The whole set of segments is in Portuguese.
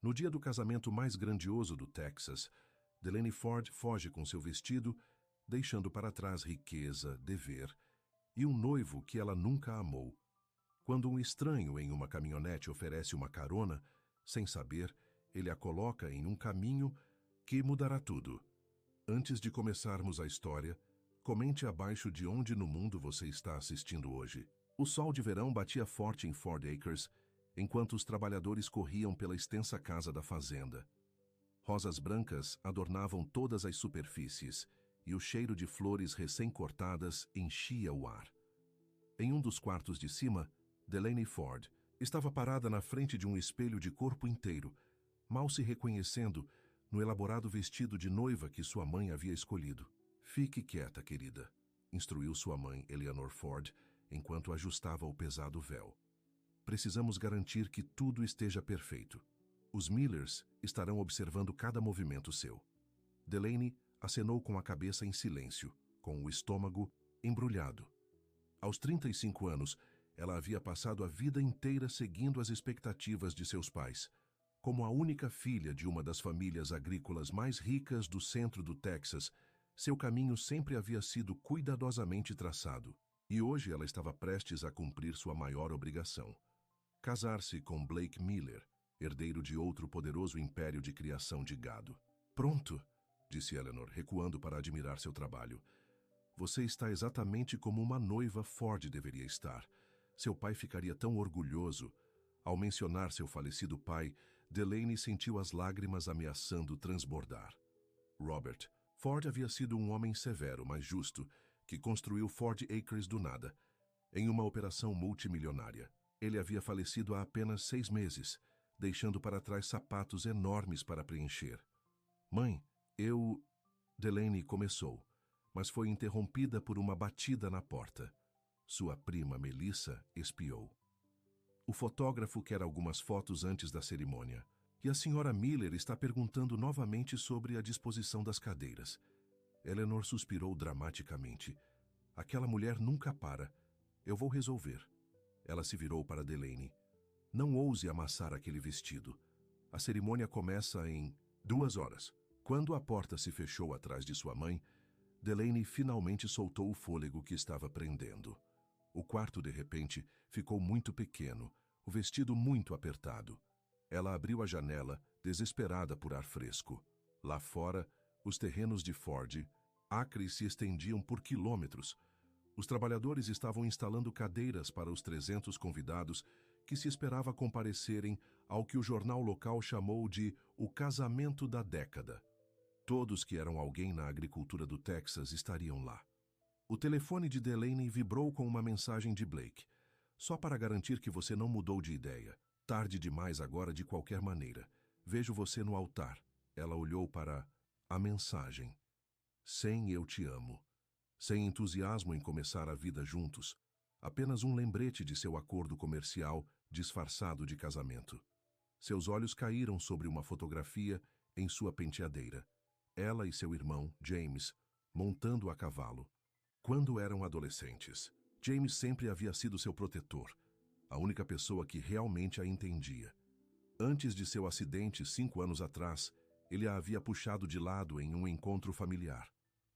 No dia do casamento mais grandioso do Texas, Delaney Ford foge com seu vestido, deixando para trás riqueza, dever e um noivo que ela nunca amou. Quando um estranho em uma caminhonete oferece uma carona, sem saber, ele a coloca em um caminho que mudará tudo. Antes de começarmos a história, comente abaixo de onde no mundo você está assistindo hoje. O sol de verão batia forte em Ford Acres, enquanto os trabalhadores corriam pela extensa casa da fazenda. Rosas brancas adornavam todas as superfícies, e o cheiro de flores recém-cortadas enchia o ar. Em um dos quartos de cima, Delaney Ford estava parada na frente de um espelho de corpo inteiro, mal se reconhecendo no elaborado vestido de noiva que sua mãe havia escolhido. "Fique quieta, querida", instruiu sua mãe, Eleanor Ford, enquanto ajustava o pesado véu. "Precisamos garantir que tudo esteja perfeito. Os Millers estarão observando cada movimento seu." Delaney acenou com a cabeça em silêncio, com o estômago embrulhado. Aos 35 anos, ela havia passado a vida inteira seguindo as expectativas de seus pais. Como a única filha de uma das famílias agrícolas mais ricas do centro do Texas, seu caminho sempre havia sido cuidadosamente traçado. E hoje ela estava prestes a cumprir sua maior obrigação: casar-se com Blake Miller, herdeiro de outro poderoso império de criação de gado. "Pronto", disse Eleanor, recuando para admirar seu trabalho. "Você está exatamente como uma noiva Ford deveria estar. Seu pai ficaria tão orgulhoso." Ao mencionar seu falecido pai, Delaney sentiu as lágrimas ameaçando transbordar. Robert Ford havia sido um homem severo, mas justo, que construiu Ford Acres do nada, em uma operação multimilionária. Ele havia falecido há apenas 6 meses, deixando para trás sapatos enormes para preencher. "Mãe, Delaney começou, mas foi interrompida por uma batida na porta. Sua prima Melissa espiou. "O fotógrafo quer algumas fotos antes da cerimônia. E a senhora Miller está perguntando novamente sobre a disposição das cadeiras." Eleanor suspirou dramaticamente. "Aquela mulher nunca para. Eu vou resolver." Ela se virou para Delaney. "Não ouse amassar aquele vestido. A cerimônia começa em 2 horas." Quando a porta se fechou atrás de sua mãe, Delaney finalmente soltou o fôlego que estava prendendo. O quarto, de repente, ficou muito pequeno, o vestido muito apertado. Ela abriu a janela, desesperada por ar fresco. Lá fora, os terrenos de Ford Acres se estendiam por quilômetros. Os trabalhadores estavam instalando cadeiras para os 300 convidados que se esperava comparecerem ao que o jornal local chamou de o casamento da década. Todos que eram alguém na agricultura do Texas estariam lá. O telefone de Delaney vibrou com uma mensagem de Blake. "Só para garantir que você não mudou de ideia. Tarde demais agora de qualquer maneira. Vejo você no altar." Ela olhou para a mensagem. Sem "eu te amo." Sem entusiasmo em começar a vida juntos. Apenas um lembrete de seu acordo comercial disfarçado de casamento. Seus olhos caíram sobre uma fotografia em sua penteadeira. Ela e seu irmão, James, montando a cavalo. Quando eram adolescentes, James sempre havia sido seu protetor, a única pessoa que realmente a entendia. Antes de seu acidente 5 anos atrás, ele a havia puxado de lado em um encontro familiar.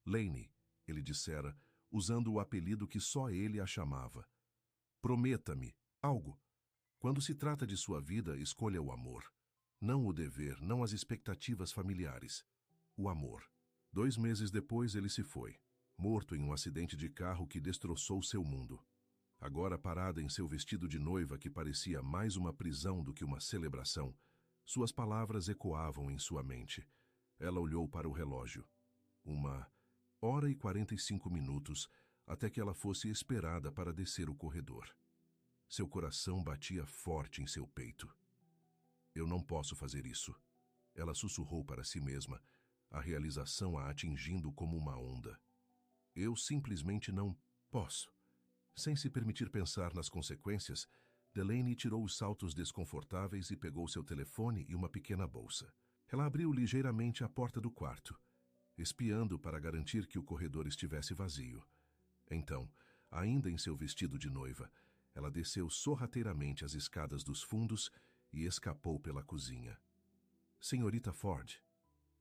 "Laney", ele dissera, usando o apelido que só ele a chamava. "Prometa-me algo. Quando se trata de sua vida, escolha o amor. Não o dever, não as expectativas familiares. O amor." 2 meses depois ele se foi, morto em um acidente de carro que destroçou seu mundo. Agora parada em seu vestido de noiva que parecia mais uma prisão do que uma celebração, suas palavras ecoavam em sua mente. Ela olhou para o relógio. 1h45 até que ela fosse esperada para descer o corredor. Seu coração batia forte em seu peito. "Eu não posso fazer isso." Ela sussurrou para si mesma, a realização a atingindo como uma onda. "Eu simplesmente não posso." Sem se permitir pensar nas consequências, Delaney tirou os saltos desconfortáveis e pegou seu telefone e uma pequena bolsa. Ela abriu ligeiramente a porta do quarto, espiando para garantir que o corredor estivesse vazio. Então, ainda em seu vestido de noiva, ela desceu sorrateiramente as escadas dos fundos e escapou pela cozinha. Senhorita Ford?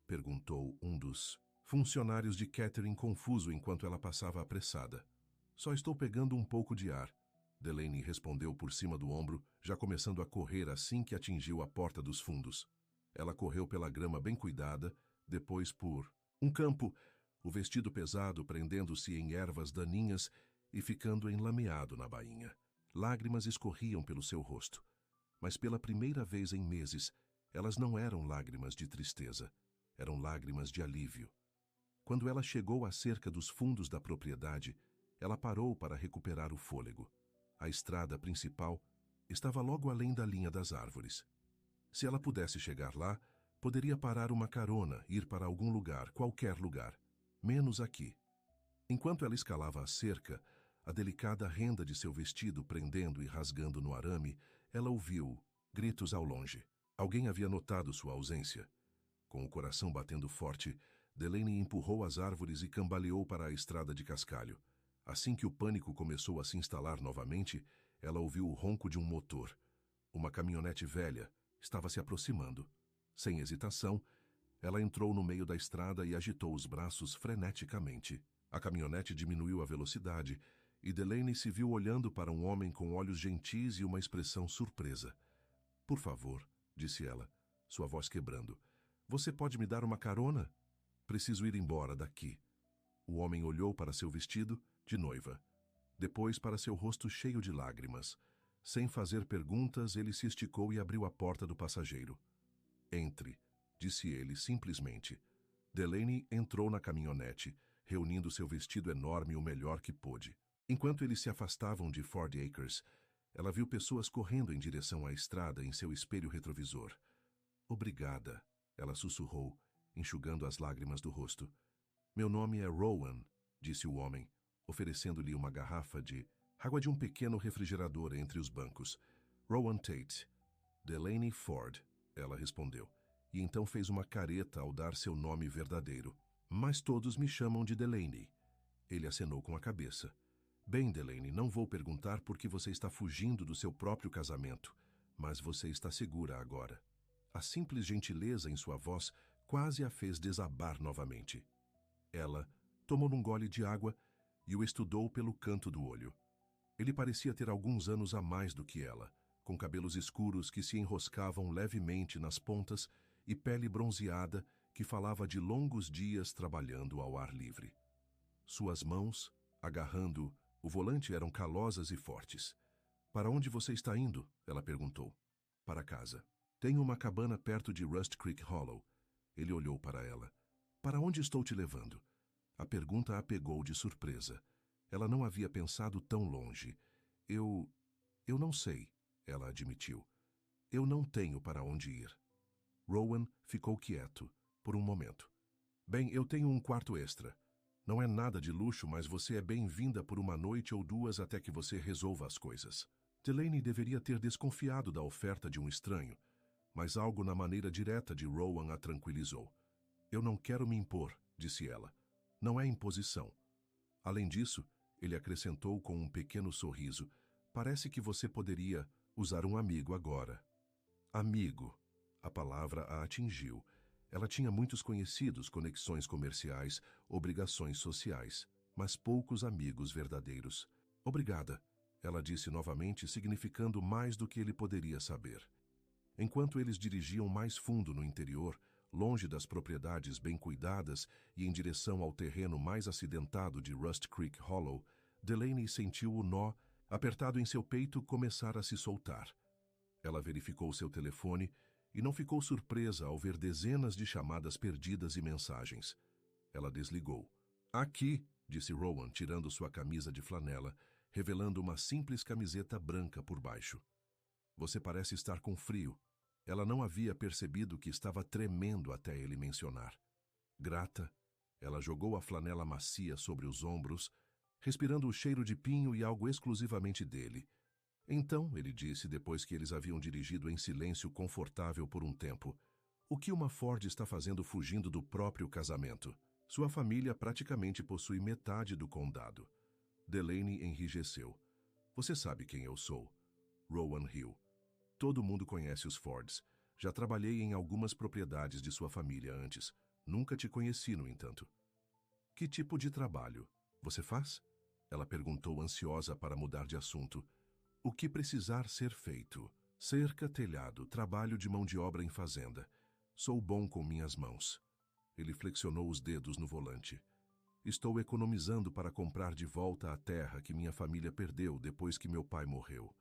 Perguntou um dos funcionários de Catherine confuso enquanto ela passava apressada. Só estou pegando um pouco de ar. Delaney respondeu por cima do ombro, já começando a correr assim que atingiu a porta dos fundos. Ela correu pela grama bem cuidada, depois por um campo, o vestido pesado prendendo-se em ervas daninhas e ficando enlameado na bainha. Lágrimas escorriam pelo seu rosto, mas pela primeira vez em meses, elas não eram lágrimas de tristeza, eram lágrimas de alívio. Quando ela chegou à cerca dos fundos da propriedade, ela parou para recuperar o fôlego. A estrada principal estava logo além da linha das árvores. Se ela pudesse chegar lá, poderia parar uma carona, ir para algum lugar, qualquer lugar, menos aqui. Enquanto ela escalava a cerca, a delicada renda de seu vestido prendendo e rasgando no arame, ela ouviu gritos ao longe. Alguém havia notado sua ausência. Com o coração batendo forte, Delaney empurrou as árvores e cambaleou para a estrada de cascalho. Assim que o pânico começou a se instalar novamente, ela ouviu o ronco de um motor. Uma caminhonete velha estava se aproximando. Sem hesitação, ela entrou no meio da estrada e agitou os braços freneticamente. A caminhonete diminuiu a velocidade e Delaney se viu olhando para um homem com olhos gentis e uma expressão surpresa. Por favor, disse ela, sua voz quebrando. Você pode me dar uma carona? Preciso ir embora daqui. O homem olhou para seu vestido de noiva. Depois para seu rosto cheio de lágrimas. Sem fazer perguntas, ele se esticou e abriu a porta do passageiro. Entre, disse ele simplesmente. Delaney entrou na caminhonete, reunindo seu vestido enorme o melhor que pôde. Enquanto eles se afastavam de Ford Acres, ela viu pessoas correndo em direção à estrada em seu espelho retrovisor. Obrigada, ela sussurrou, enxugando as lágrimas do rosto. Meu nome é Rowan, disse o homem, oferecendo-lhe uma garrafa de água de um pequeno refrigerador entre os bancos. Rowan Tate. Delaney Ford, ela respondeu, e então fez uma careta ao dar seu nome verdadeiro. Mas todos me chamam de Delaney. Ele acenou com a cabeça. Bem, Delaney, não vou perguntar por que você está fugindo do seu próprio casamento, mas você está segura agora. A simples gentileza em sua voz quase a fez desabar novamente. Ela tomou um gole de água e o estudou pelo canto do olho. Ele parecia ter alguns anos a mais do que ela, com cabelos escuros que se enroscavam levemente nas pontas e pele bronzeada que falava de longos dias trabalhando ao ar livre. Suas mãos, agarrando o volante, eram calosas e fortes. Para onde você está indo? Ela perguntou. Para casa. Tenho uma cabana perto de Rust Creek Hollow. Ele olhou para ela. Para onde estou te levando? A pergunta a pegou de surpresa. Ela não havia pensado tão longe. Eu não sei, ela admitiu. Eu não tenho para onde ir. Rowan ficou quieto, por um momento. Bem, eu tenho um quarto extra. Não é nada de luxo, mas você é bem-vinda por uma noite ou duas até que você resolva as coisas. Delaney deveria ter desconfiado da oferta de um estranho, mas algo na maneira direta de Rowan a tranquilizou. Eu não quero me impor, disse ela. Não é imposição. Além disso, ele acrescentou com um pequeno sorriso, parece que você poderia usar um amigo agora. Amigo. A palavra a atingiu. Ela tinha muitos conhecidos, conexões comerciais, obrigações sociais, mas poucos amigos verdadeiros. Obrigada, ela disse novamente, significando mais do que ele poderia saber. Enquanto eles dirigiam mais fundo no interior, longe das propriedades bem cuidadas e em direção ao terreno mais acidentado de Rust Creek Hollow, Delaney sentiu o nó, apertado em seu peito, começar a se soltar. Ela verificou seu telefone e não ficou surpresa ao ver dezenas de chamadas perdidas e mensagens. Ela desligou. Aqui, disse Rowan, tirando sua camisa de flanela, revelando uma simples camiseta branca por baixo. Você parece estar com frio. Ela não havia percebido que estava tremendo até ele mencionar. Grata, ela jogou a flanela macia sobre os ombros, respirando o cheiro de pinho e algo exclusivamente dele. Então, ele disse, depois que eles haviam dirigido em silêncio confortável por um tempo, o que uma Ford está fazendo fugindo do próprio casamento? Sua família praticamente possui metade do condado. Delaney enrijeceu. Você sabe quem eu sou. Rowan riu. Todo mundo conhece os Fords, Já trabalhei em algumas propriedades de sua família antes. Nunca te conheci, no entanto. Que tipo de trabalho você faz? Ela perguntou, ansiosa para mudar de assunto. O que precisar ser feito? Cerca, telhado, trabalho de mão de obra em fazenda. Sou bom com minhas mãos. Ele flexionou os dedos no volante. Estou economizando para comprar de volta a terra que minha família perdeu depois que meu pai morreu.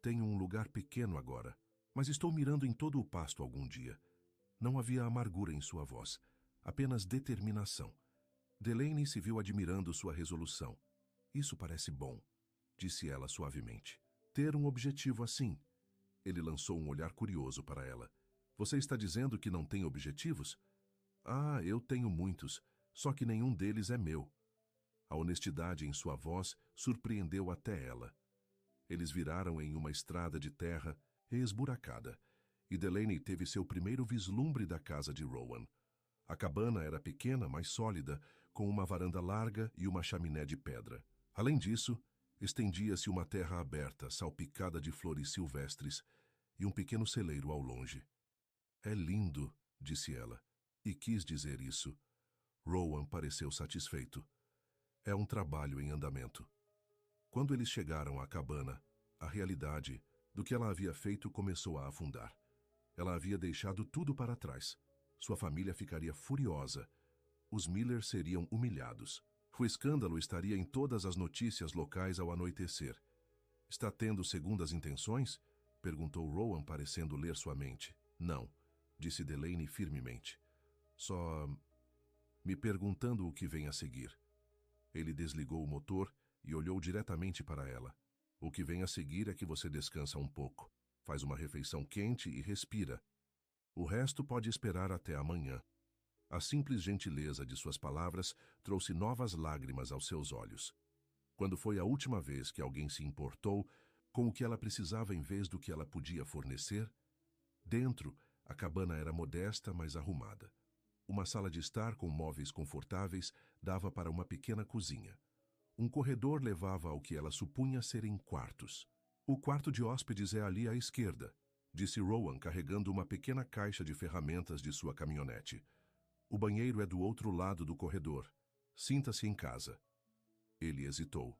Tenho um lugar pequeno agora, mas estou mirando em todo o pasto algum dia. Não havia amargura em sua voz, apenas determinação. Delaney se viu admirando sua resolução. Isso parece bom, disse ela suavemente. Ter um objetivo assim. Ele lançou um olhar curioso para ela. Você está dizendo que não tem objetivos? Ah, eu tenho muitos, só que nenhum deles é meu. A honestidade em sua voz surpreendeu até ela. Eles viraram em uma estrada de terra esburacada, e Delaney teve seu primeiro vislumbre da casa de Rowan. A cabana era pequena, mas sólida, com uma varanda larga e uma chaminé de pedra. Além disso, estendia-se uma terra aberta, salpicada de flores silvestres, e um pequeno celeiro ao longe. É lindo, disse ela, e quis dizer isso. Rowan pareceu satisfeito. É um trabalho em andamento. Quando eles chegaram à cabana, a realidade do que ela havia feito começou a afundar. Ela havia deixado tudo para trás. Sua família ficaria furiosa. Os Miller seriam humilhados. O escândalo estaria em todas as notícias locais ao anoitecer. Está tendo segundas intenções? Perguntou Rowan, parecendo ler sua mente. Não, disse Delaney firmemente. Só me perguntando o que vem a seguir. Ele desligou o motor e olhou diretamente para ela. O que vem a seguir é que você descansa um pouco, faz uma refeição quente e respira. O resto pode esperar até amanhã. A simples gentileza de suas palavras trouxe novas lágrimas aos seus olhos. Quando foi a última vez que alguém se importou com o que ela precisava em vez do que ela podia fornecer? Dentro, a cabana era modesta, mas arrumada. Uma sala de estar com móveis confortáveis dava para uma pequena cozinha. Um corredor levava ao que ela supunha serem quartos. O quarto de hóspedes é ali à esquerda, disse Rowan, carregando uma pequena caixa de ferramentas de sua caminhonete. O banheiro é do outro lado do corredor. Sinta-se em casa. Ele hesitou.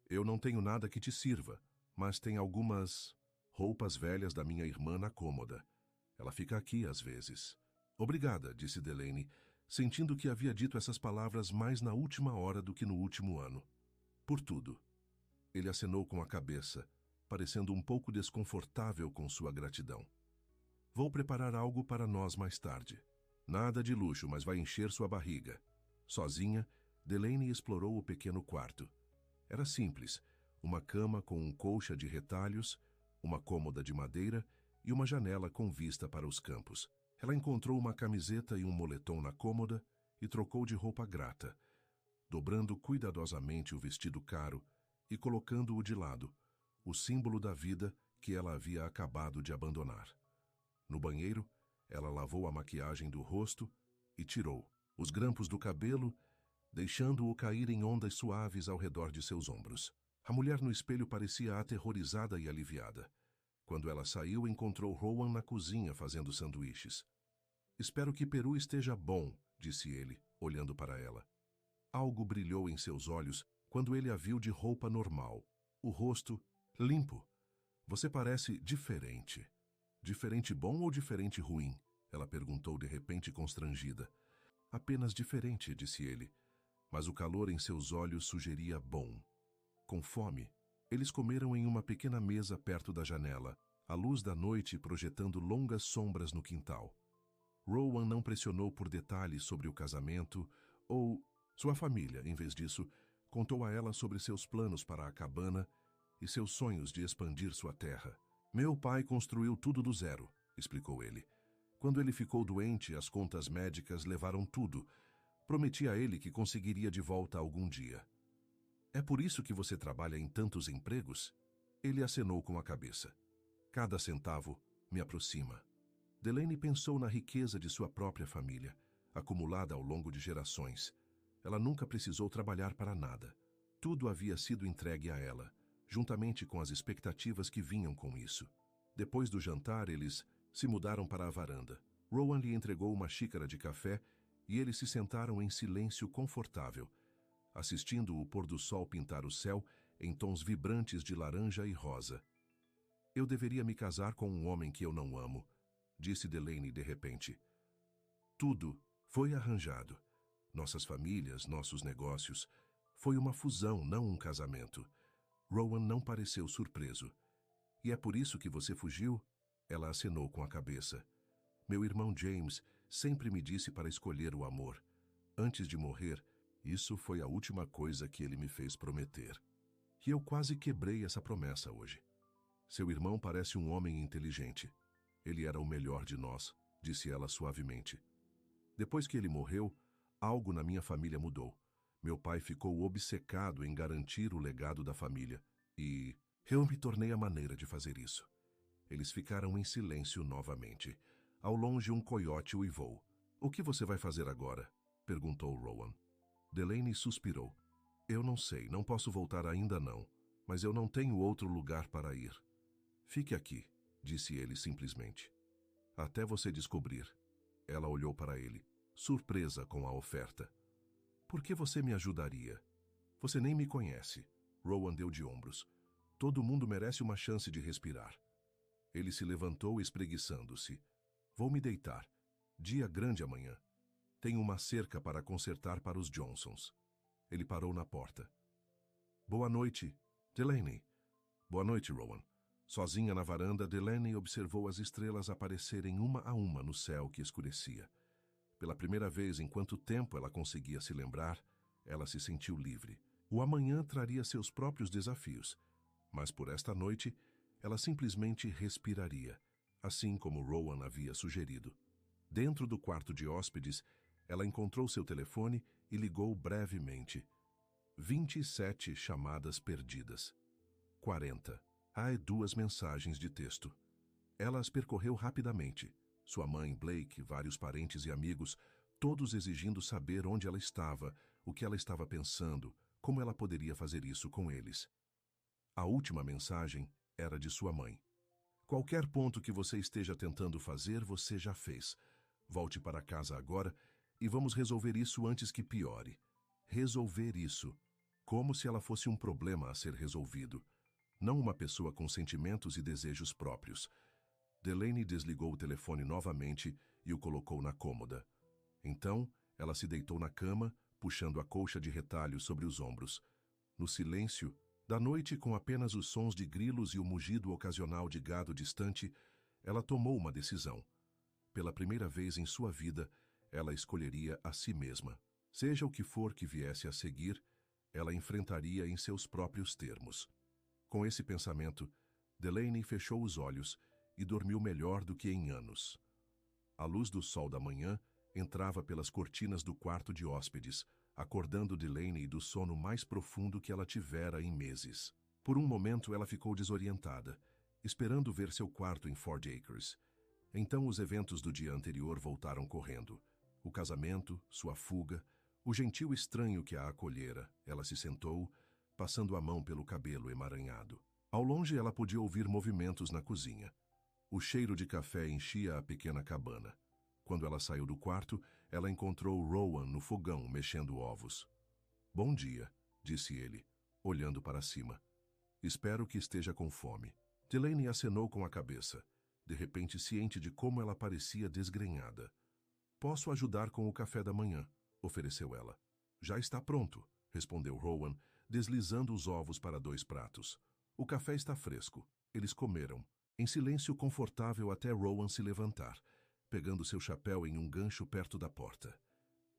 Eu não tenho nada que te sirva, mas tem algumas roupas velhas da minha irmã na cômoda. Ela fica aqui às vezes. Obrigada, disse Delaney, sentindo que havia dito essas palavras mais na última hora do que no último ano. Por tudo. Ele acenou com a cabeça, parecendo um pouco desconfortável com sua gratidão. Vou preparar algo para nós mais tarde. Nada de luxo, mas vai encher sua barriga. Sozinha, Delaney explorou o pequeno quarto. Era simples, uma cama com um colcha de retalhos, uma cômoda de madeira e uma janela com vista para os campos. Ela encontrou uma camiseta e um moletom na cômoda e trocou de roupa grata, dobrando cuidadosamente o vestido caro e colocando-o de lado, o símbolo da vida que ela havia acabado de abandonar. No banheiro, ela lavou a maquiagem do rosto e tirou os grampos do cabelo, deixando-o cair em ondas suaves ao redor de seus ombros. A mulher no espelho parecia aterrorizada e aliviada. Quando ela saiu, encontrou Rowan na cozinha fazendo sanduíches. Espero que Peru esteja bom, disse ele, olhando para ela. Algo brilhou em seus olhos quando ele a viu de roupa normal, o rosto limpo. Você parece diferente. Diferente bom ou diferente ruim? Ela perguntou de repente constrangida. Apenas diferente, disse ele, mas o calor em seus olhos sugeria bom. Com fome, eles comeram em uma pequena mesa perto da janela, a luz da noite projetando longas sombras no quintal. Rowan não pressionou por detalhes sobre o casamento ou sua família. Em vez disso, contou a ela sobre seus planos para a cabana e seus sonhos de expandir sua terra. Meu pai construiu tudo do zero, explicou ele. Quando ele ficou doente, as contas médicas levaram tudo. Prometi a ele que conseguiria de volta algum dia. É por isso que você trabalha em tantos empregos? Ele acenou com a cabeça. Cada centavo me aproxima. Delaney pensou na riqueza de sua própria família, acumulada ao longo de gerações. Ela nunca precisou trabalhar para nada. Tudo havia sido entregue a ela, juntamente com as expectativas que vinham com isso. Depois do jantar, eles Se mudaram para a varanda. Rowan lhe entregou uma xícara de café e eles se sentaram em silêncio confortável, assistindo o pôr do sol pintar o céu em tons vibrantes de laranja e rosa. Eu deveria me casar com um homem que eu não amo, disse Delaney de repente. Tudo foi arranjado. Nossas famílias, nossos negócios. Foi uma fusão, não um casamento. Rowan não pareceu surpreso. E é por isso que você fugiu? Ela acenou com a cabeça. Meu irmão James sempre me disse para escolher o amor. Antes de morrer, isso foi a última coisa que ele me fez prometer. E eu quase quebrei essa promessa hoje. Seu irmão parece um homem inteligente. Ele era o melhor de nós, disse ela suavemente. Depois que ele morreu, algo na minha família mudou. Meu pai ficou obcecado em garantir o legado da família e eu me tornei a maneira de fazer isso. Eles ficaram em silêncio novamente. Ao longe, um coiote uivou. O que você vai fazer agora? Perguntou Rowan. Delaney suspirou. Eu não sei, não posso voltar ainda não, mas eu não tenho outro lugar para ir. Fique aqui, disse ele simplesmente. Até você descobrir. Ela olhou para ele, surpresa com a oferta. Por que você me ajudaria? Você nem me conhece. Rowan deu de ombros. Todo mundo merece uma chance de respirar. Ele se levantou espreguiçando-se. Vou me deitar. Dia grande amanhã. Tenho uma cerca para consertar para os Johnsons. Ele parou na porta. Boa noite, Delaney. Boa noite, Rowan. Sozinha na varanda, Delaney observou as estrelas aparecerem uma a uma no céu que escurecia. Pela primeira vez em quanto tempo ela conseguia se lembrar, ela se sentiu livre. O amanhã traria seus próprios desafios, mas por esta noite, ela simplesmente respiraria, assim como Rowan havia sugerido. Dentro do quarto de hóspedes, ela encontrou seu telefone e ligou brevemente. 27 chamadas perdidas. 40. Há 2 mensagens de texto. Ela as percorreu rapidamente. Sua mãe, Blake, vários parentes e amigos, todos exigindo saber onde ela estava, o que ela estava pensando, como ela poderia fazer isso com eles. A última mensagem era de sua mãe. Qualquer ponto que você esteja tentando fazer, você já fez. Volte para casa agora e vamos resolver isso antes que piore. Resolver isso, como se ela fosse um problema a ser resolvido, não uma pessoa com sentimentos e desejos próprios. Delaney desligou o telefone novamente e o colocou na cômoda. Então, ela se deitou na cama, puxando a colcha de retalho sobre os ombros. No silêncio da noite, com apenas os sons de grilos e o mugido ocasional de gado distante, ela tomou uma decisão. Pela primeira vez em sua vida, ela escolheria a si mesma. Seja o que for que viesse a seguir, ela enfrentaria em seus próprios termos. Com esse pensamento, Delaney fechou os olhos e dormiu melhor do que em anos. A luz do sol da manhã entrava pelas cortinas do quarto de hóspedes, acordando Delaney do sono mais profundo que ela tivera em meses. Por um momento ela ficou desorientada, esperando ver seu quarto em Ford Acres. Então os eventos do dia anterior voltaram correndo. O casamento, sua fuga, o gentil estranho que a acolhera. Ela se sentou, passando a mão pelo cabelo emaranhado. Ao longe ela podia ouvir movimentos na cozinha. O cheiro de café enchia a pequena cabana. Quando ela saiu do quarto, ela encontrou Rowan no fogão, mexendo ovos. Bom dia, disse ele, olhando para cima. Espero que esteja com fome. Delaney acenou com a cabeça, de repente ciente de como ela parecia desgrenhada. Posso ajudar com o café da manhã, ofereceu ela. Já está pronto, respondeu Rowan, deslizando os ovos para 2 pratos. O café está fresco. Eles comeram, em silêncio confortável até Rowan se levantar, pegando seu chapéu em um gancho perto da porta.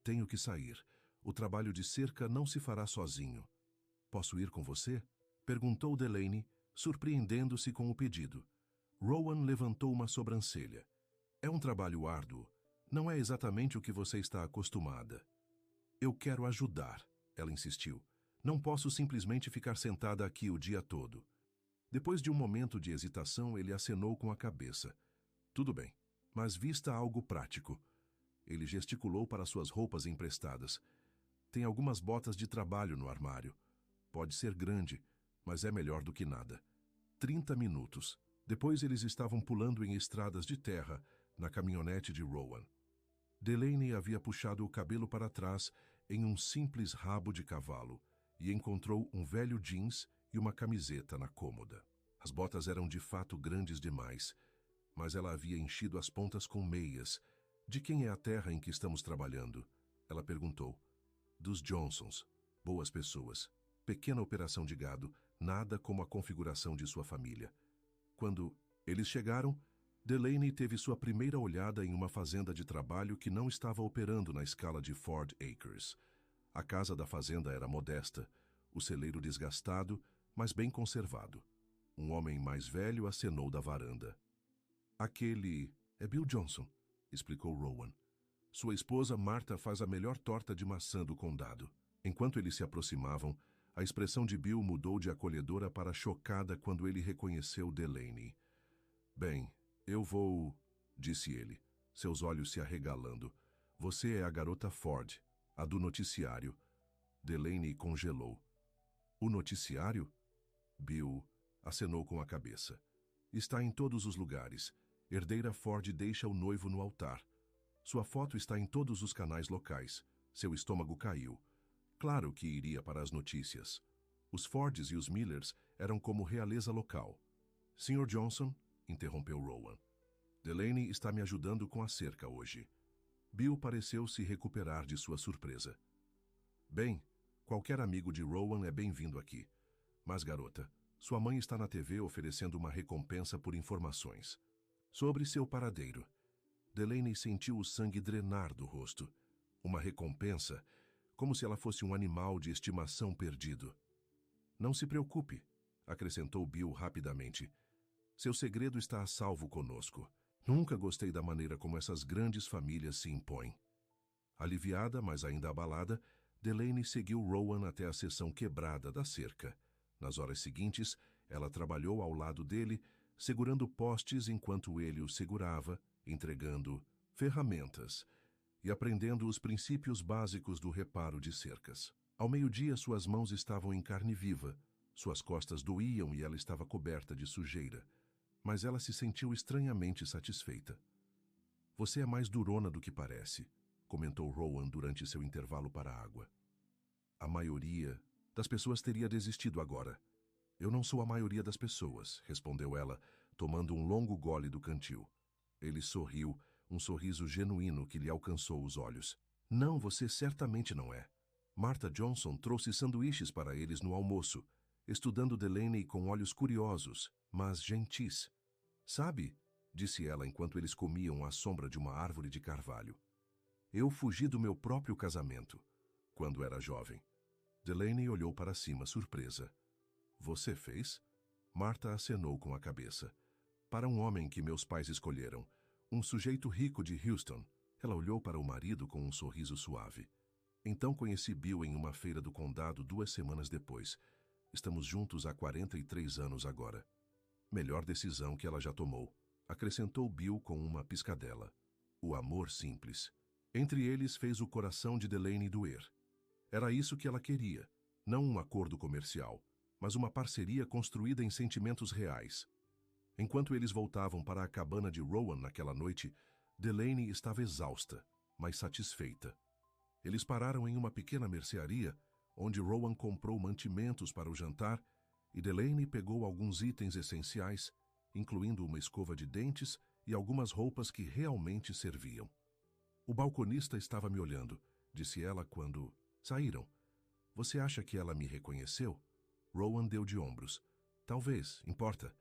Tenho que sair. O trabalho de cerca não se fará sozinho. Posso ir com você? Perguntou Delaney, surpreendendo-se com o pedido. Rowan levantou uma sobrancelha. É um trabalho árduo. Não é exatamente o que você está acostumada. Eu quero ajudar, ela insistiu. Não posso simplesmente ficar sentada aqui o dia todo. Depois de um momento de hesitação, ele acenou com a cabeça. Tudo bem, mas vista algo prático. Ele gesticulou para suas roupas emprestadas. Tem algumas botas de trabalho no armário. Pode ser grande, mas é melhor do que nada. 30 minutos. Depois eles estavam pulando em estradas de terra, na caminhonete de Rowan. Delaney havia puxado o cabelo para trás em um simples rabo de cavalo e encontrou um velho jeans e uma camiseta na cômoda. As botas eram de fato grandes demais, mas ela havia enchido as pontas com meias. De quem é a terra em que estamos trabalhando? Ela perguntou. Dos Johnsons. Boas pessoas. Pequena operação de gado, nada como a configuração de sua família. Quando eles chegaram, Delaney teve sua primeira olhada em uma fazenda de trabalho que não estava operando na escala de Ford Acres. A casa da fazenda era modesta, o celeiro desgastado, mas bem conservado. Um homem mais velho acenou da varanda. Aquele é Bill Johnson, explicou Rowan. Sua esposa Martha faz a melhor torta de maçã do condado. Enquanto eles se aproximavam, a expressão de Bill mudou de acolhedora para chocada quando ele reconheceu Delaney. Bem, eu vou, disse ele, seus olhos se arregalando. Você é a garota Ford, a do noticiário. Delaney congelou. O noticiário? Bill acenou com a cabeça. Está em todos os lugares. Herdeira Ford deixa o noivo no altar. Sua foto está em todos os canais locais. Seu estômago caiu. Claro que iria para as notícias. Os Fords e os Millers eram como realeza local. Sr. Johnson, interrompeu Rowan. Delaney está me ajudando com a cerca hoje. Bill pareceu se recuperar de sua surpresa. Bem, qualquer amigo de Rowan é bem-vindo aqui. Mas, garota, sua mãe está na TV oferecendo uma recompensa por informações. Sobre seu paradeiro. Delaney sentiu o sangue drenar do rosto. Uma recompensa, como se ela fosse um animal de estimação perdido. Não se preocupe, acrescentou Bill rapidamente. Seu segredo está a salvo conosco. Nunca gostei da maneira como essas grandes famílias se impõem. Aliviada, mas ainda abalada, Delaney seguiu Rowan até a seção quebrada da cerca. Nas horas seguintes, ela trabalhou ao lado dele, segurando postes enquanto ele o segurava, entregando ferramentas e aprendendo os princípios básicos do reparo de cercas. Ao meio-dia, suas mãos estavam em carne viva, suas costas doíam e ela estava coberta de sujeira. Mas ela se sentiu estranhamente satisfeita. Você é mais durona do que parece, comentou Rowan durante seu intervalo para a água. A maioria das pessoas teria desistido agora. Eu não sou a maioria das pessoas, respondeu ela, tomando um longo gole do cantil. Ele sorriu, um sorriso genuíno que lhe alcançou os olhos. Não, você certamente não é. Martha Johnson trouxe sanduíches para eles no almoço, estudando Delaney com olhos curiosos, mas gentis. Sabe, disse ela enquanto eles comiam à sombra de uma árvore de carvalho. Eu fugi do meu próprio casamento, quando era jovem. Delaney olhou para cima, surpresa. Você fez? Martha acenou com a cabeça. Para um homem que meus pais escolheram, um sujeito rico de Houston. Ela olhou para o marido com um sorriso suave. Então conheci Bill em uma feira do condado 2 semanas depois. Estamos juntos há 43 anos agora. Melhor decisão que ela já tomou, acrescentou Bill com uma piscadela. O amor simples. Entre eles fez o coração de Delaney doer. Era isso que ela queria, não um acordo comercial, mas uma parceria construída em sentimentos reais. Enquanto eles voltavam para a cabana de Rowan naquela noite, Delaney estava exausta, mas satisfeita. Eles pararam em uma pequena mercearia, onde Rowan comprou mantimentos para o jantar e Delaney pegou alguns itens essenciais, incluindo uma escova de dentes e algumas roupas que realmente serviam. O balconista estava me olhando, disse ela quando saíram. Você acha que ela me reconheceu? Rowan deu de ombros. Talvez, importa.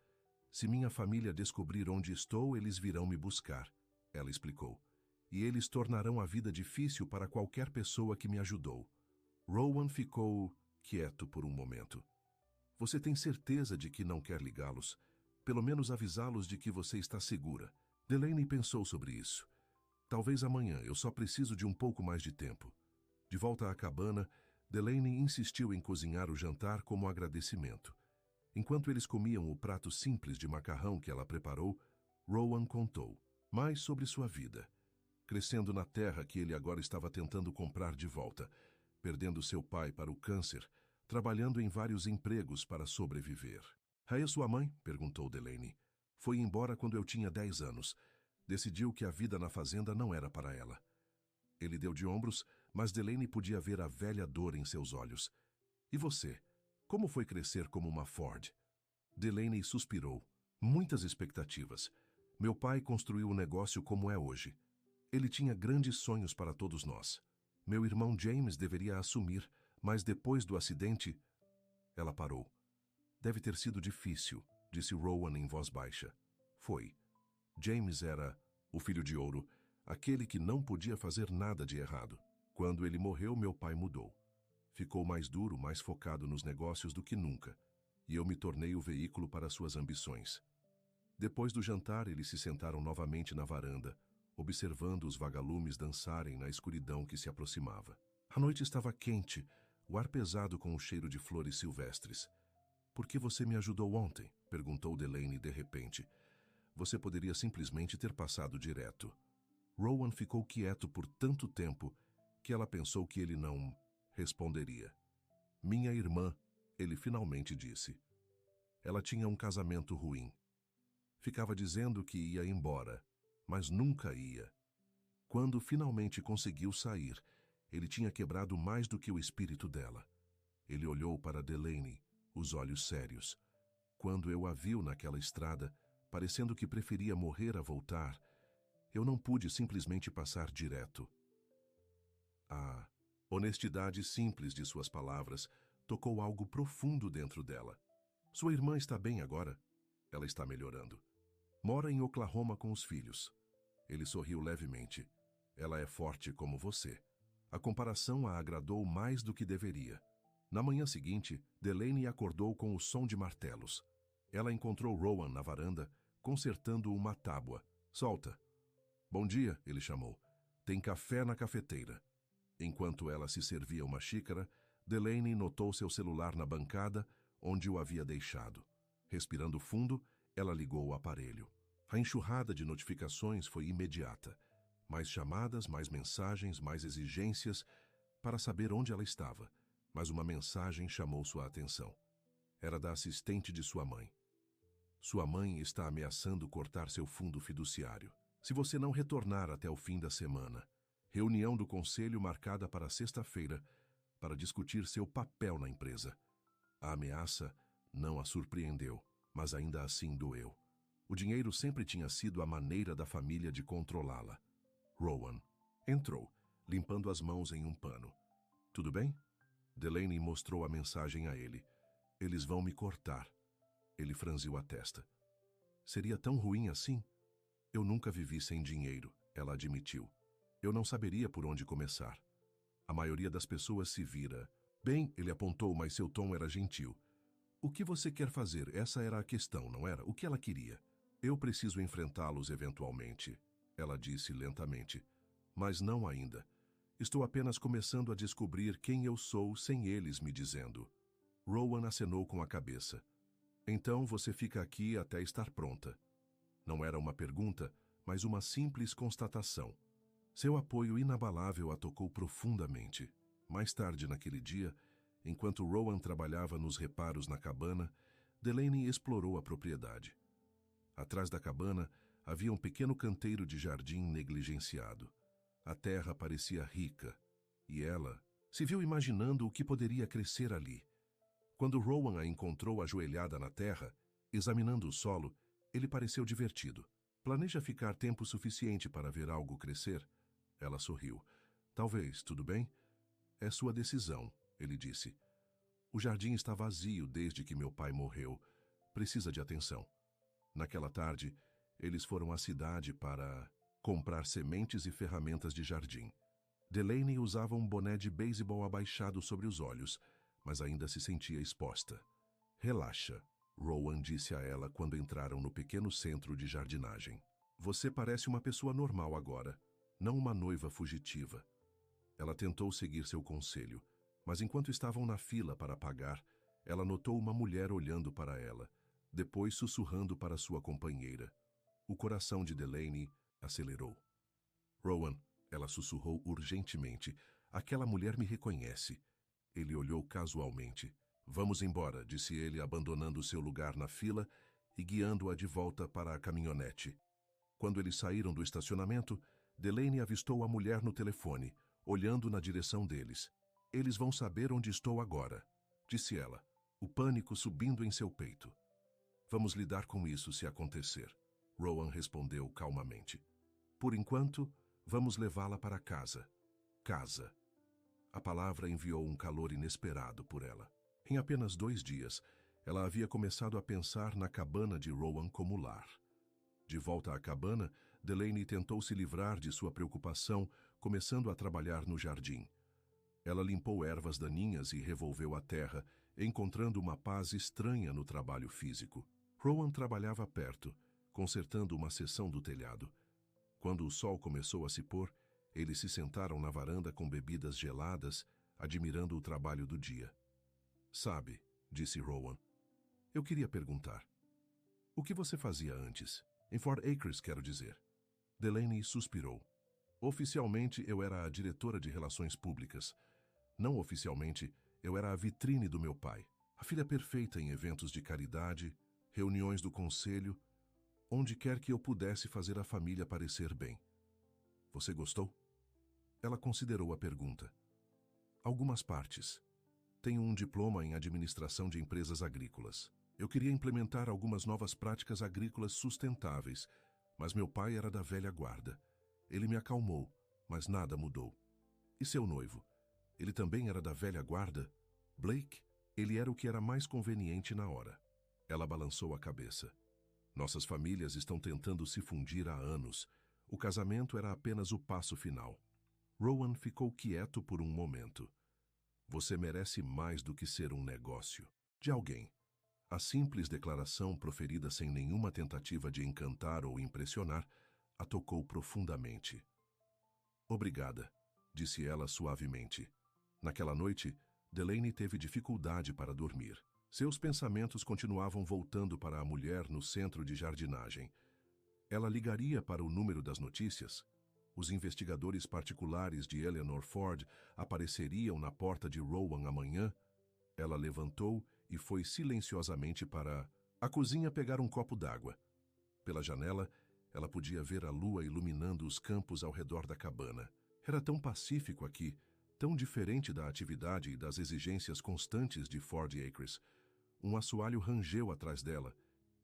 Se minha família descobrir onde estou, eles virão me buscar, ela explicou. E eles tornarão a vida difícil para qualquer pessoa que me ajudou. Rowan ficou quieto por um momento. Você tem certeza de que não quer ligá-los? Pelo menos avisá-los de que você está segura. Delaney pensou sobre isso. Talvez amanhã, eu só preciso de um pouco mais de tempo. De volta à cabana, Delaney insistiu em cozinhar o jantar como agradecimento. Enquanto eles comiam o prato simples de macarrão que ela preparou, Rowan contou mais sobre sua vida. Crescendo na terra que ele agora estava tentando comprar de volta, perdendo seu pai para o câncer, trabalhando em vários empregos para sobreviver. É sua mãe? Perguntou Delaney. Foi embora quando eu tinha 10 anos. Decidiu que a vida na fazenda não era para ela. Ele deu de ombros, mas Delaney podia ver a velha dor em seus olhos. E você? Como foi crescer como uma Ford? Delaney suspirou. Muitas expectativas. Meu pai construiu o negócio como é hoje. Ele tinha grandes sonhos para todos nós. Meu irmão James deveria assumir, mas depois do acidente... Ela parou. Deve ter sido difícil, disse Rowan em voz baixa. Foi. James era o filho de ouro, aquele que não podia fazer nada de errado. Quando ele morreu, meu pai mudou. Ficou mais duro, mais focado nos negócios do que nunca, e eu me tornei o veículo para suas ambições. Depois do jantar, eles se sentaram novamente na varanda, observando os vagalumes dançarem na escuridão que se aproximava. A noite estava quente, o ar pesado com o cheiro de flores silvestres. "Por que você me ajudou ontem?" perguntou Delaney de repente. "Você poderia simplesmente ter passado direto." Rowan ficou quieto por tanto tempo que ela pensou que ele não responderia. "Minha irmã", ele finalmente disse. Ela tinha um casamento ruim. Ficava dizendo que ia embora, mas nunca ia. Quando finalmente conseguiu sair, ele tinha quebrado mais do que o espírito dela. Ele olhou para Delaney, os olhos sérios. Quando eu a viu naquela estrada, parecendo que preferia morrer a voltar, eu não pude simplesmente passar direto. A honestidade simples de suas palavras tocou algo profundo dentro dela. "Sua irmã está bem agora?" "Ela está melhorando. Mora em Oklahoma com os filhos." Ele sorriu levemente. "Ela é forte como você." A comparação a agradou mais do que deveria. Na manhã seguinte, Delaney acordou com o som de martelos. Ela encontrou Rowan na varanda, consertando uma tábua. "Solta." "Bom dia," ele chamou. "Tem café na cafeteira." Enquanto ela se servia uma xícara, Delaney notou seu celular na bancada, onde o havia deixado. Respirando fundo, ela ligou o aparelho. A enxurrada de notificações foi imediata. Mais chamadas, mais mensagens, mais exigências para saber onde ela estava. Mas uma mensagem chamou sua atenção. Era da assistente de sua mãe. "Sua mãe está ameaçando cortar seu fundo fiduciário. Se você não retornar até o fim da semana. Reunião do conselho marcada para sexta-feira para discutir seu papel na empresa." A ameaça não a surpreendeu, mas ainda assim doeu. O dinheiro sempre tinha sido a maneira da família de controlá-la. Rowan entrou, limpando as mãos em um pano. "Tudo bem?" Delaney mostrou a mensagem a ele. "Eles vão me cortar." Ele franziu a testa. "Seria tão ruim assim?" "Eu nunca vivi sem dinheiro," ela admitiu. "Eu não saberia por onde começar. A maioria das pessoas se vira." "Bem," ele apontou, mas seu tom era gentil. "O que você quer fazer? Essa era a questão, não era? O que ela queria?" "Eu preciso enfrentá-los eventualmente," ela disse lentamente. "Mas não ainda. Estou apenas começando a descobrir quem eu sou sem eles me dizendo." Rowan acenou com a cabeça. "Então você fica aqui até estar pronta." Não era uma pergunta, mas uma simples constatação. Seu apoio inabalável a tocou profundamente. Mais tarde naquele dia, enquanto Rowan trabalhava nos reparos na cabana, Delaney explorou a propriedade. Atrás da cabana havia um pequeno canteiro de jardim negligenciado. A terra parecia rica, e ela se viu imaginando o que poderia crescer ali. Quando Rowan a encontrou ajoelhada na terra, examinando o solo, ele pareceu divertido. "Planeja ficar tempo suficiente para ver algo crescer?" Ela sorriu. "Talvez, tudo bem?" "É sua decisão," ele disse. "O jardim está vazio desde que meu pai morreu. Precisa de atenção." Naquela tarde, eles foram à cidade para comprar sementes e ferramentas de jardim. Delaney usava um boné de beisebol abaixado sobre os olhos, mas ainda se sentia exposta. "Relaxa," Rowan disse a ela quando entraram no pequeno centro de jardinagem. "Você parece uma pessoa normal agora, não uma noiva fugitiva." Ela tentou seguir seu conselho, mas enquanto estavam na fila para pagar, ela notou uma mulher olhando para ela, depois sussurrando para sua companheira. O coração de Delaney acelerou. "Rowan," ela sussurrou urgentemente, "aquela mulher me reconhece." Ele olhou casualmente. "Vamos embora," disse ele, abandonando seu lugar na fila e guiando-a de volta para a caminhonete. Quando eles saíram do estacionamento, Delaney avistou a mulher no telefone, olhando na direção deles. Eles vão saber onde estou agora, disse ela, o pânico subindo em seu peito. Vamos lidar com isso se acontecer, Rowan respondeu calmamente. Por enquanto, vamos levá-la para casa. Casa. A palavra enviou um calor inesperado por ela. Em apenas 2 dias, ela havia começado a pensar na cabana de Rowan como lar. De volta à cabana, Delaney tentou se livrar de sua preocupação, começando a trabalhar no jardim. Ela limpou ervas daninhas e revolveu a terra, encontrando uma paz estranha no trabalho físico. Rowan trabalhava perto, consertando uma seção do telhado. Quando o sol começou a se pôr, eles se sentaram na varanda com bebidas geladas, admirando o trabalho do dia. Sabe, disse Rowan, eu queria perguntar. O que você fazia antes? Em Fort Acres, quero dizer. Delaney suspirou. Oficialmente, eu era a diretora de relações públicas. Não oficialmente, eu era a vitrine do meu pai. A filha perfeita em eventos de caridade, reuniões do conselho, onde quer que eu pudesse fazer a família parecer bem. Você gostou? Ela considerou a pergunta. Algumas partes. Tenho um diploma em administração de empresas agrícolas. Eu queria implementar algumas novas práticas agrícolas sustentáveis, mas meu pai era da velha guarda. Ele me acalmou, mas nada mudou. E seu noivo? Ele também era da velha guarda? Blake? Ele era o que era mais conveniente na hora. Ela balançou a cabeça. Nossas famílias estão tentando se fundir há anos. O casamento era apenas o passo final. Rowan ficou quieto por um momento. Você merece mais do que ser um negócio. De alguém. A simples declaração proferida sem nenhuma tentativa de encantar ou impressionar a tocou profundamente. Obrigada, disse ela suavemente. Naquela noite, Delaney teve dificuldade para dormir. Seus pensamentos continuavam voltando para a mulher no centro de jardinagem. Ela ligaria para o número das notícias? Os investigadores particulares de Eleanor Ford apareceriam na porta de Rowan amanhã? Ela levantou e foi silenciosamente para a cozinha pegar um copo d'água. Pela janela, ela podia ver a lua iluminando os campos ao redor da cabana. Era tão pacífico aqui, tão diferente da atividade e das exigências constantes de Fort Acres. Um assoalho rangeu atrás dela,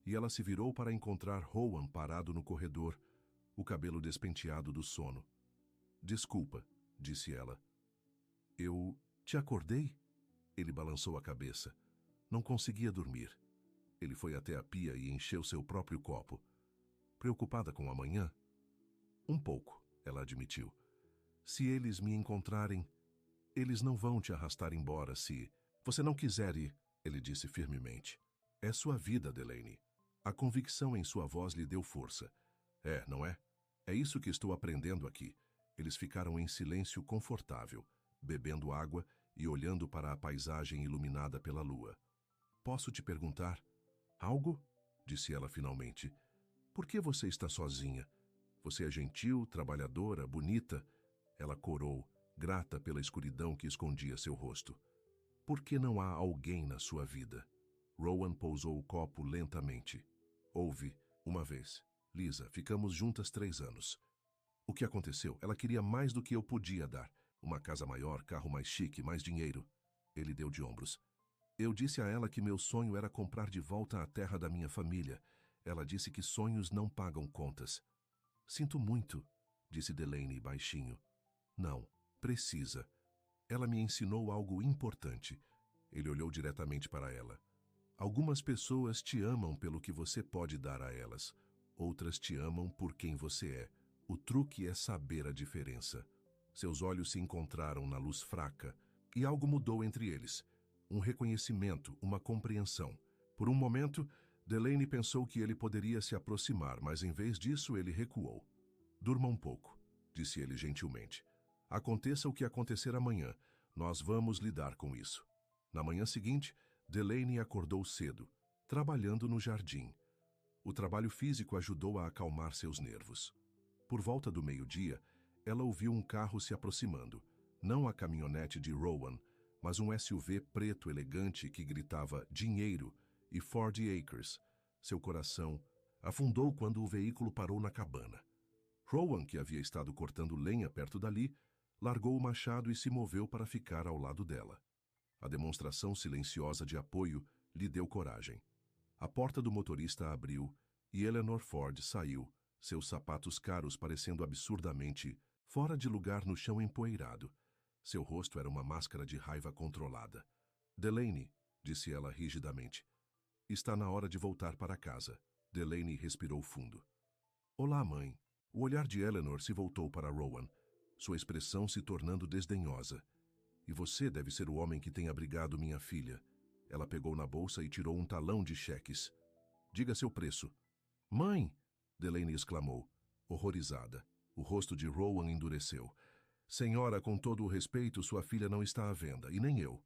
e ela se virou para encontrar Rowan parado no corredor, o cabelo despenteado do sono. Desculpa, disse ela. Eu te acordei? Ele balançou a cabeça. Não conseguia dormir. Ele foi até a pia e encheu seu próprio copo. Preocupada com amanhã? Um pouco, ela admitiu. Se eles me encontrarem, eles não vão te arrastar embora se você não quiser ir, ele disse firmemente. É sua vida, Delaney. A convicção em sua voz lhe deu força. É, não é? É isso que estou aprendendo aqui. Eles ficaram em silêncio confortável, bebendo água e olhando para a paisagem iluminada pela lua. Posso te perguntar? Algo? Disse ela finalmente. Por que você está sozinha? Você é gentil, trabalhadora, bonita? Ela corou, grata pela escuridão que escondia seu rosto. Por que não há alguém na sua vida? Rowan pousou o copo lentamente. Houve, uma vez. Lisa, ficamos juntas 3 anos. O que aconteceu? Ela queria mais do que eu podia dar. Uma casa maior, carro mais chique, mais dinheiro. Ele deu de ombros. Eu disse a ela que meu sonho era comprar de volta a terra da minha família. Ela disse que sonhos não pagam contas. Sinto muito, disse Delaney baixinho. Não, precisa. Ela me ensinou algo importante. Ele olhou diretamente para ela. Algumas pessoas te amam pelo que você pode dar a elas. Outras te amam por quem você é. O truque é saber a diferença. Seus olhos se encontraram na luz fraca, e algo mudou entre eles. Um reconhecimento, uma compreensão. Por um momento, Delaney pensou que ele poderia se aproximar, mas em vez disso ele recuou. Durma um pouco, disse ele gentilmente. Aconteça o que acontecer amanhã, nós vamos lidar com isso. Na manhã seguinte, Delaney acordou cedo, trabalhando no jardim. O trabalho físico ajudou a acalmar seus nervos. Por volta do meio-dia, ela ouviu um carro se aproximando. Não a caminhonete de Rowan, mas um SUV preto elegante que gritava dinheiro e Fort Acres. Seu coração afundou quando o veículo parou na cabana. Rowan, que havia estado cortando lenha perto dali, largou o machado e se moveu para ficar ao lado dela. A demonstração silenciosa de apoio lhe deu coragem. A porta do motorista abriu e Eleanor Ford saiu, seus sapatos caros parecendo absurdamente fora de lugar no chão empoeirado. Seu rosto era uma máscara de raiva controlada. Delaney, disse ela rigidamente, está na hora de voltar para casa. Delaney respirou fundo. Olá, mãe. O olhar de Eleanor se voltou para Rowan, sua expressão se tornando desdenhosa. E você deve ser o homem que tem abrigado minha filha. Ela pegou na bolsa e tirou um talão de cheques. Diga seu preço. Mãe! Delaney exclamou, horrorizada. O rosto de Rowan endureceu. Senhora, com todo o respeito, sua filha não está à venda, e nem eu.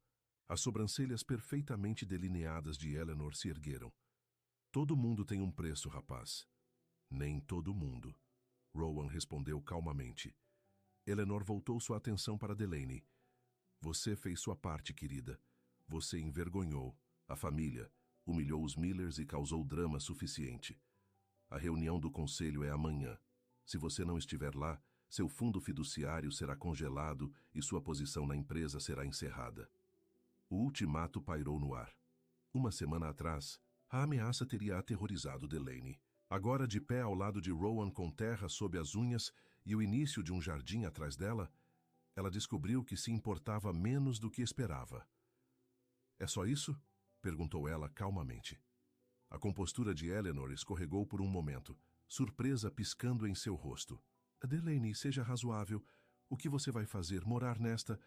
As sobrancelhas perfeitamente delineadas de Eleanor se ergueram. Todo mundo tem um preço, rapaz. Nem todo mundo. Rowan respondeu calmamente. Eleanor voltou sua atenção para Delaney. Você fez sua parte, querida. Você envergonhou a família, humilhou os Millers e causou drama suficiente. A reunião do conselho é amanhã. Se você não estiver lá, seu fundo fiduciário será congelado e sua posição na empresa será encerrada. O ultimato pairou no ar. Uma semana atrás, a ameaça teria aterrorizado Delaney. Agora, de pé ao lado de Rowan com terra sob as unhas e o início de um jardim atrás dela, ela descobriu que se importava menos do que esperava. É só isso? Perguntou ela calmamente. A compostura de Eleanor escorregou por um momento, surpresa piscando em seu rosto. Delaney, seja razoável. O que você vai fazer? Morar nesta...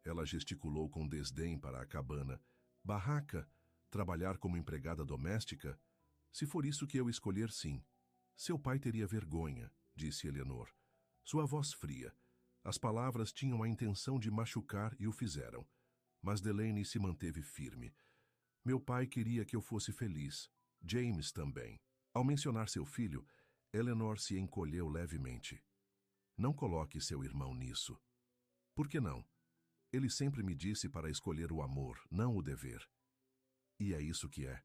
Ela gesticulou com desdém para a cabana. Barraca? Trabalhar como empregada doméstica? Se for isso que eu escolher, sim. Seu pai teria vergonha, disse Eleanor. Sua voz fria. As palavras tinham a intenção de machucar e o fizeram. Mas Delaney se manteve firme. Meu pai queria que eu fosse feliz. James também. Ao mencionar seu filho, Eleanor se encolheu levemente. Não coloque seu irmão nisso. Por que não? Ele sempre me disse para escolher o amor, não o dever. E é isso que é?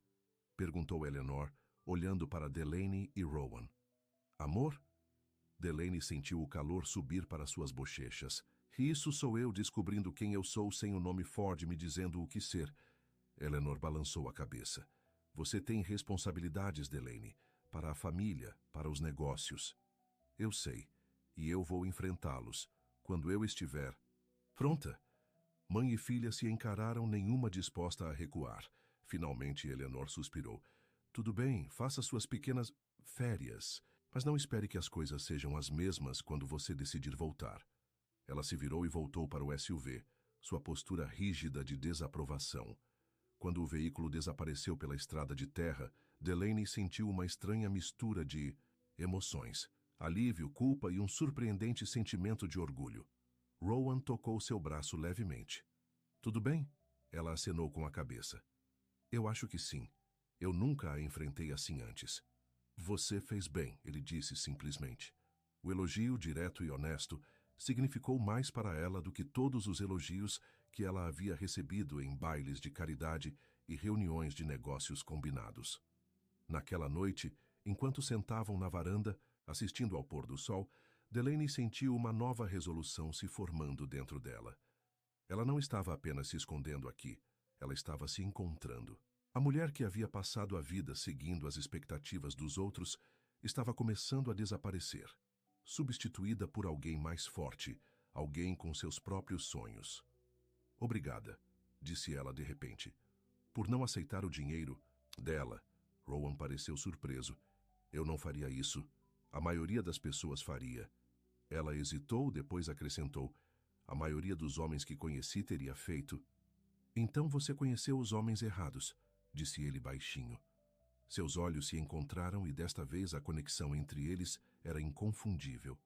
Perguntou Eleanor, olhando para Delaney e Rowan. Amor? Delaney sentiu o calor subir para suas bochechas. Isso sou eu descobrindo quem eu sou sem o nome Ford me dizendo o que ser. Eleanor balançou a cabeça. Você tem responsabilidades, Delaney, para a família, para os negócios. Eu sei, e eu vou enfrentá-los, quando eu estiver pronta. Mãe e filha se encararam, nenhuma disposta a recuar. Finalmente, Eleanor suspirou. Tudo bem, faça suas pequenas férias, mas não espere que as coisas sejam as mesmas quando você decidir voltar. Ela se virou e voltou para o SUV, sua postura rígida de desaprovação. Quando o veículo desapareceu pela estrada de terra, Delaney sentiu uma estranha mistura de emoções, alívio, culpa e um surpreendente sentimento de orgulho. Rowan tocou seu braço levemente. Tudo bem? Ela acenou com a cabeça. Eu acho que sim. Eu nunca a enfrentei assim antes. Você fez bem, ele disse simplesmente. O elogio direto e honesto significou mais para ela do que todos os elogios que ela havia recebido em bailes de caridade e reuniões de negócios combinados. Naquela noite, enquanto sentavam na varanda, assistindo ao pôr do sol, Delaney sentiu uma nova resolução se formando dentro dela. Ela não estava apenas se escondendo aqui, ela estava se encontrando. A mulher que havia passado a vida seguindo as expectativas dos outros estava começando a desaparecer, substituída por alguém mais forte, alguém com seus próprios sonhos. Obrigada, disse ela de repente, por não aceitar o dinheiro dela. Rowan pareceu surpreso. Eu não faria isso. A maioria das pessoas faria. Ela hesitou, depois acrescentou. A maioria dos homens que conheci teria feito. Então você conheceu os homens errados, disse ele baixinho. Seus olhos se encontraram e desta vez a conexão entre eles era inconfundível.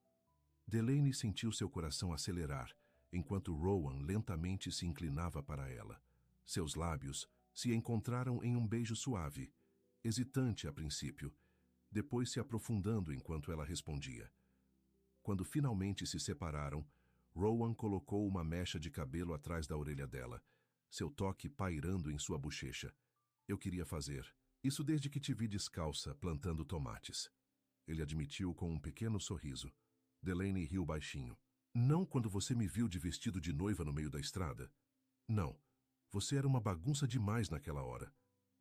Delaney sentiu seu coração acelerar, enquanto Rowan lentamente se inclinava para ela. Seus lábios se encontraram em um beijo suave, hesitante a princípio, depois se aprofundando enquanto ela respondia. Quando finalmente se separaram, Rowan colocou uma mecha de cabelo atrás da orelha dela, seu toque pairando em sua bochecha. Eu queria fazer Isso desde que te vi descalça, plantando tomates. Ele admitiu com um pequeno sorriso. Delaney riu baixinho. Não quando você me viu de vestido de noiva no meio da estrada. Não. Você era uma bagunça demais naquela hora.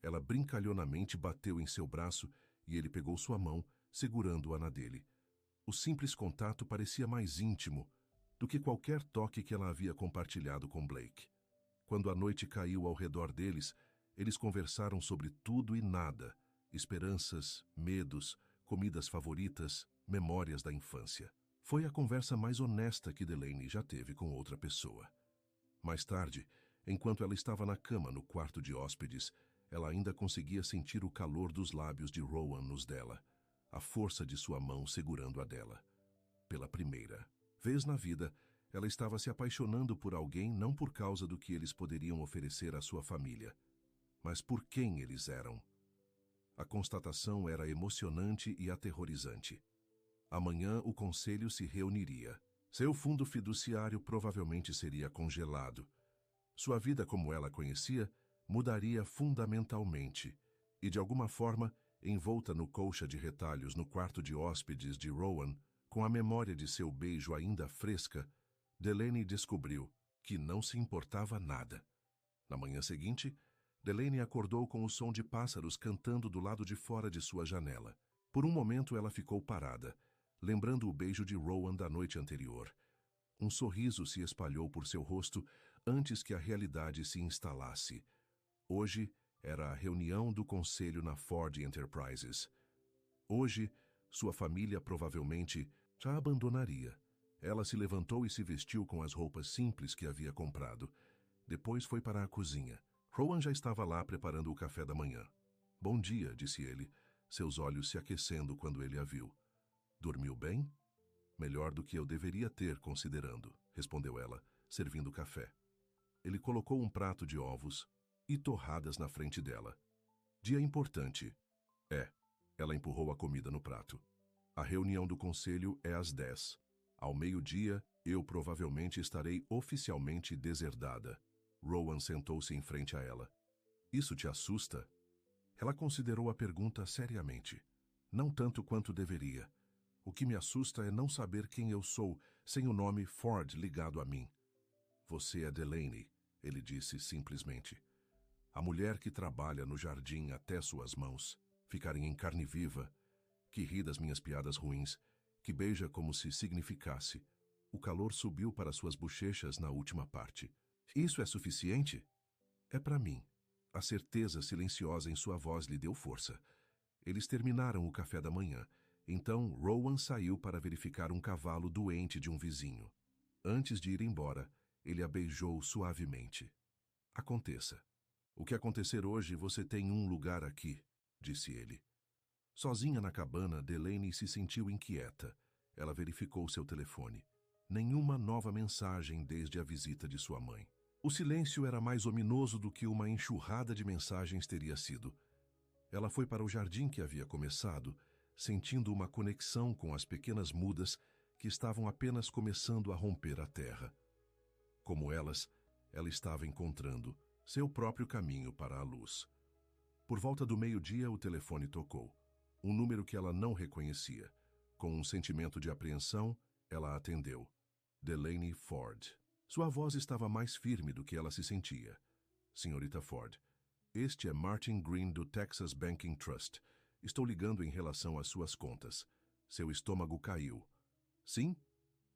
Ela brincalhonamente bateu em seu braço e ele pegou sua mão, segurando-a na dele. O simples contato parecia mais íntimo do que qualquer toque que ela havia compartilhado com Blake. Quando a noite caiu ao redor deles, eles conversaram sobre tudo e nada, esperanças, medos, comidas favoritas, memórias da infância. Foi a conversa mais honesta que Delaney já teve com outra pessoa. Mais tarde, enquanto ela estava na cama no quarto de hóspedes, ela ainda conseguia sentir o calor dos lábios de Rowan nos dela, a força de sua mão segurando a dela. Pela primeira vez na vida, ela estava se apaixonando por alguém não por causa do que eles poderiam oferecer à sua família, mas por quem eles eram. A constatação era emocionante e aterrorizante. Amanhã o conselho se reuniria. Seu fundo fiduciário provavelmente seria congelado. Sua vida como ela conhecia mudaria fundamentalmente e, de alguma forma, envolta no colcha de retalhos no quarto de hóspedes de Rowan, com a memória de seu beijo ainda fresca, Delaney descobriu que não se importava nada. Na manhã seguinte, Delaney acordou com o som de pássaros cantando do lado de fora de sua janela. Por um momento ela ficou parada, lembrando o beijo de Rowan da noite anterior. Um sorriso se espalhou por seu rosto antes que a realidade se instalasse. Hoje era a reunião do conselho na Ford Enterprises. Hoje, sua família provavelmente já a abandonaria. Ela se levantou e se vestiu com as roupas simples que havia comprado. Depois foi para a cozinha. Rowan já estava lá preparando o café da manhã. Bom dia, disse ele, seus olhos se aquecendo quando ele a viu. Dormiu bem? Melhor do que eu deveria ter, considerando, respondeu ela, servindo o café. Ele colocou um prato de ovos e torradas na frente dela. Dia importante. Ela empurrou a comida no prato. A reunião do conselho é às 10. Ao meio-dia, eu provavelmente estarei oficialmente deserdada. Rowan sentou-se em frente a ela. Isso te assusta? Ela considerou a pergunta seriamente. Não tanto quanto deveria. O que me assusta é não saber quem eu sou, sem o nome Ford ligado a mim. Você é Delaney, ele disse simplesmente. A mulher que trabalha no jardim até suas mãos, ficarem em carne viva, que ri das minhas piadas ruins, que beija como se significasse. O calor subiu para suas bochechas na última parte. Isso é suficiente? É para mim. A certeza silenciosa em sua voz lhe deu força. Eles terminaram o café da manhã. Então, Rowan saiu para verificar um cavalo doente de um vizinho. Antes de ir embora, ele a beijou suavemente. Aconteça. O que acontecer hoje, você tem um lugar aqui, disse ele. Sozinha na cabana, Delaney se sentiu inquieta. Ela verificou seu telefone. Nenhuma nova mensagem desde a visita de sua mãe. O silêncio era mais ominoso do que uma enxurrada de mensagens teria sido. Ela foi para o jardim que havia começado, sentindo uma conexão com as pequenas mudas que estavam apenas começando a romper a terra. Como elas, ela estava encontrando seu próprio caminho para a luz. Por volta do meio-dia, o telefone tocou. Um número que ela não reconhecia. Com um sentimento de apreensão, ela atendeu. Delaney Ford. Sua voz estava mais firme do que ela se sentia. Senhorita Ford, este é Martin Green do Texas Banking Trust. Estou ligando em relação às suas contas. Seu estômago caiu. Sim?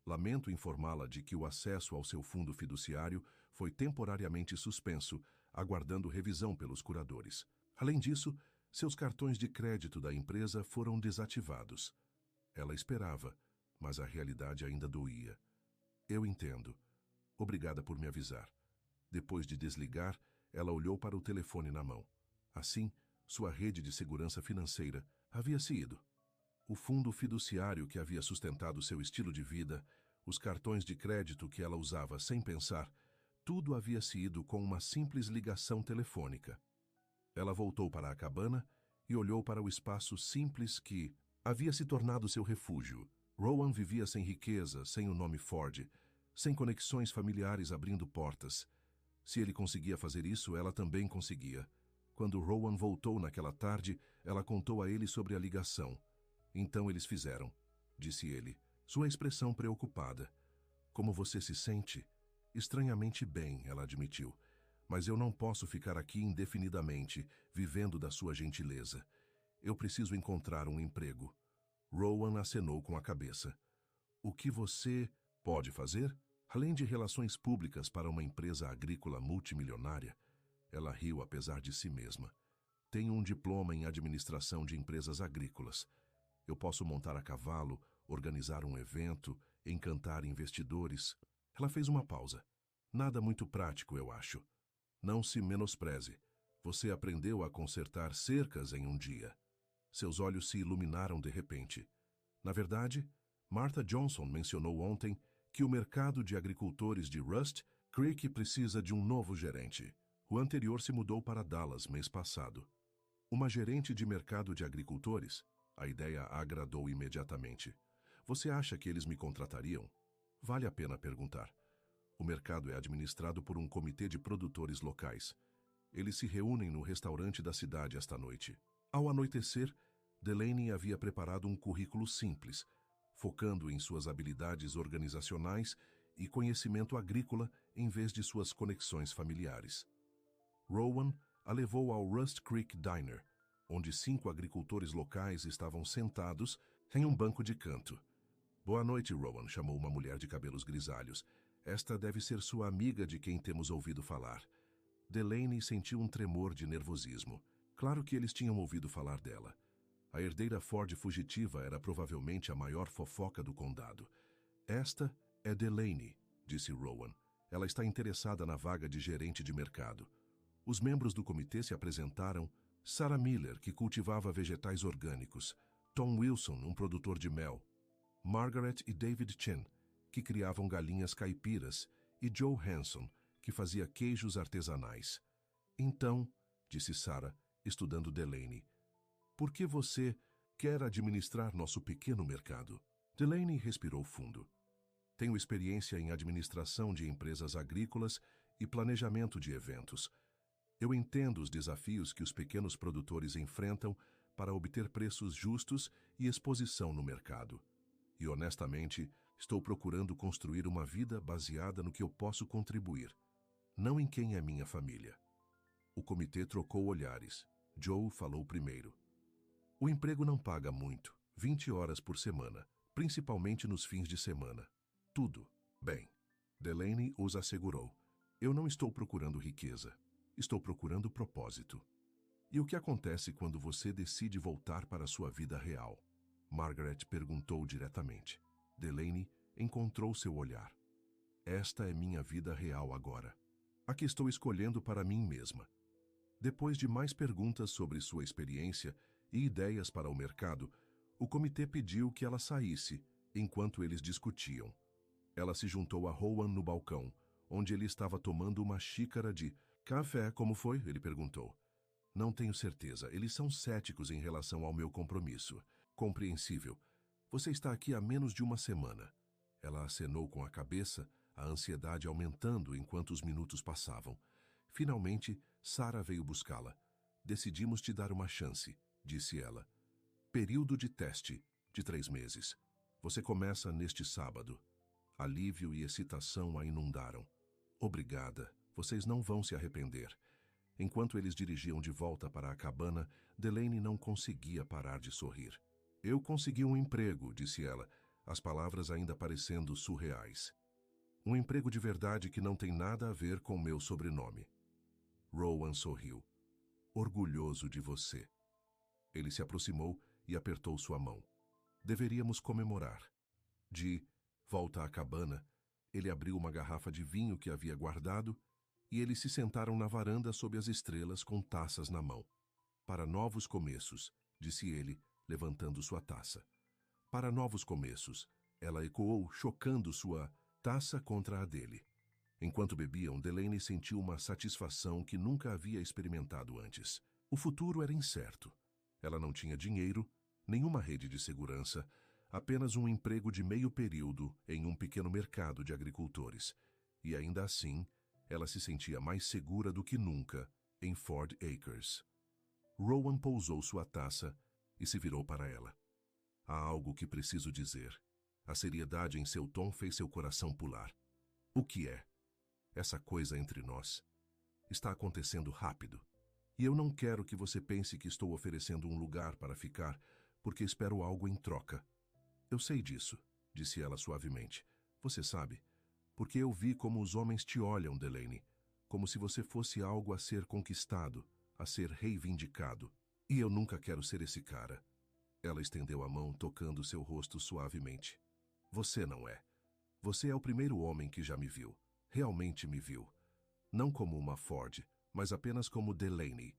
Lamento informá-la de que o acesso ao seu fundo fiduciário foi temporariamente suspenso, aguardando revisão pelos curadores. Além disso, seus cartões de crédito da empresa foram desativados. Ela esperava, mas a realidade ainda doía. Eu entendo. Obrigada por me avisar. Depois de desligar, ela olhou para o telefone na mão. Assim, sua rede de segurança financeira havia se ido. O fundo fiduciário que havia sustentado seu estilo de vida, os cartões de crédito que ela usava sem pensar, tudo havia se ido com uma simples ligação telefônica. Ela voltou para a cabana e olhou para o espaço simples que havia se tornado seu refúgio. Rowan vivia sem riqueza, sem o nome Ford, sem conexões familiares abrindo portas. Se ele conseguia fazer isso, ela também conseguia. Quando Rowan voltou naquela tarde, ela contou a ele sobre a ligação. Então eles fizeram, disse ele, sua expressão preocupada. Como você se sente? Estranhamente bem, ela admitiu. Mas eu não posso ficar aqui indefinidamente, vivendo da sua gentileza. Eu preciso encontrar um emprego. Rowan acenou com a cabeça. O que você pode fazer? Além de relações públicas para uma empresa agrícola multimilionária? Ela riu apesar de si mesma. Tenho um diploma em administração de empresas agrícolas. Eu posso montar a cavalo, organizar um evento, encantar investidores. Ela fez uma pausa. Nada muito prático, eu acho. Não se menospreze. Você aprendeu a consertar cercas em um dia. Seus olhos se iluminaram de repente. Na verdade, Martha Johnson mencionou ontem que o mercado de agricultores de Rust Creek precisa de um novo gerente. O anterior se mudou para Dallas mês passado. Uma gerente de mercado de agricultores? A ideia a agradou imediatamente. Você acha que eles me contratariam? Vale a pena perguntar. O mercado é administrado por um comitê de produtores locais. Eles se reúnem no restaurante da cidade esta noite. Ao anoitecer, Delaney havia preparado um currículo simples, focando em suas habilidades organizacionais e conhecimento agrícola em vez de suas conexões familiares. Rowan a levou ao Rust Creek Diner, onde 5 agricultores locais estavam sentados em um banco de canto. Boa noite, Rowan, chamou uma mulher de cabelos grisalhos. Esta deve ser sua amiga de quem temos ouvido falar. Delaney sentiu um tremor de nervosismo. Claro que eles tinham ouvido falar dela. A herdeira Ford fugitiva era provavelmente a maior fofoca do condado. Esta é Delaney, disse Rowan. Ela está interessada na vaga de gerente de mercado. Os membros do comitê se apresentaram. Sarah Miller, que cultivava vegetais orgânicos. Tom Wilson, um produtor de mel. Margaret e David Chen, que criavam galinhas caipiras. E Joe Hanson, que fazia queijos artesanais. Então, disse Sarah, estudando Delaney, por que você quer administrar nosso pequeno mercado? Delaney respirou fundo. Tenho experiência em administração de empresas agrícolas e planejamento de eventos. Eu entendo os desafios que os pequenos produtores enfrentam para obter preços justos e exposição no mercado. E, honestamente, estou procurando construir uma vida baseada no que eu posso contribuir, não em quem é minha família. O comitê trocou olhares. Joe falou primeiro. O emprego não paga muito, 20 horas por semana, principalmente nos fins de semana. Tudo. Bem, Delaney os assegurou. Eu não estou procurando riqueza. Estou procurando propósito. E o que acontece quando você decide voltar para a sua vida real? Margaret perguntou diretamente. Delaney encontrou seu olhar. Esta é minha vida real agora. A que estou escolhendo para mim mesma. Depois de mais perguntas sobre sua experiência e ideias para o mercado, o comitê pediu que ela saísse, enquanto eles discutiam. Ela se juntou a Rowan no balcão, onde ele estava tomando uma xícara de café. Como foi? Ele perguntou. Não tenho certeza. Eles são céticos em relação ao meu compromisso. Compreensível. Você está aqui há menos de uma semana. Ela acenou com a cabeça, a ansiedade aumentando enquanto os minutos passavam. Finalmente, Sarah veio buscá-la. Decidimos te dar uma chance, disse ela. Período de teste, de 3 meses. Você começa neste sábado. Alívio e excitação a inundaram. Obrigada, vocês não vão se arrepender. Enquanto eles dirigiam de volta para a cabana, Delaney não conseguia parar de sorrir. Eu consegui um emprego, disse ela, as palavras ainda parecendo surreais. Um emprego de verdade que não tem nada a ver com meu sobrenome. Rowan sorriu. Orgulhoso de você. Ele se aproximou e apertou sua mão. Deveríamos comemorar. De volta à cabana, ele abriu uma garrafa de vinho que havia guardado e eles se sentaram na varanda sob as estrelas com taças na mão. Para novos começos, disse ele, levantando sua taça. Para novos começos, ela ecoou, chocando sua taça contra a dele. Enquanto bebiam, Delaney sentiu uma satisfação que nunca havia experimentado antes. O futuro era incerto. Ela não tinha dinheiro, nenhuma rede de segurança, apenas um emprego de meio período em um pequeno mercado de agricultores. E ainda assim, ela se sentia mais segura do que nunca em Ford Acres. Rowan pousou sua taça e se virou para ela. Há algo que preciso dizer. A seriedade em seu tom fez seu coração pular. O que é? Essa coisa entre nós. Está acontecendo rápido. E eu não quero que você pense que estou oferecendo um lugar para ficar, porque espero algo em troca. Eu sei disso, disse ela suavemente. Você sabe, porque eu vi como os homens te olham, Delaney, como se você fosse algo a ser conquistado, a ser reivindicado. E eu nunca quero ser esse cara. Ela estendeu a mão, tocando seu rosto suavemente. Você não é. Você é o primeiro homem que já me viu. Realmente me viu. Não como uma Ford, mas apenas como Delaney.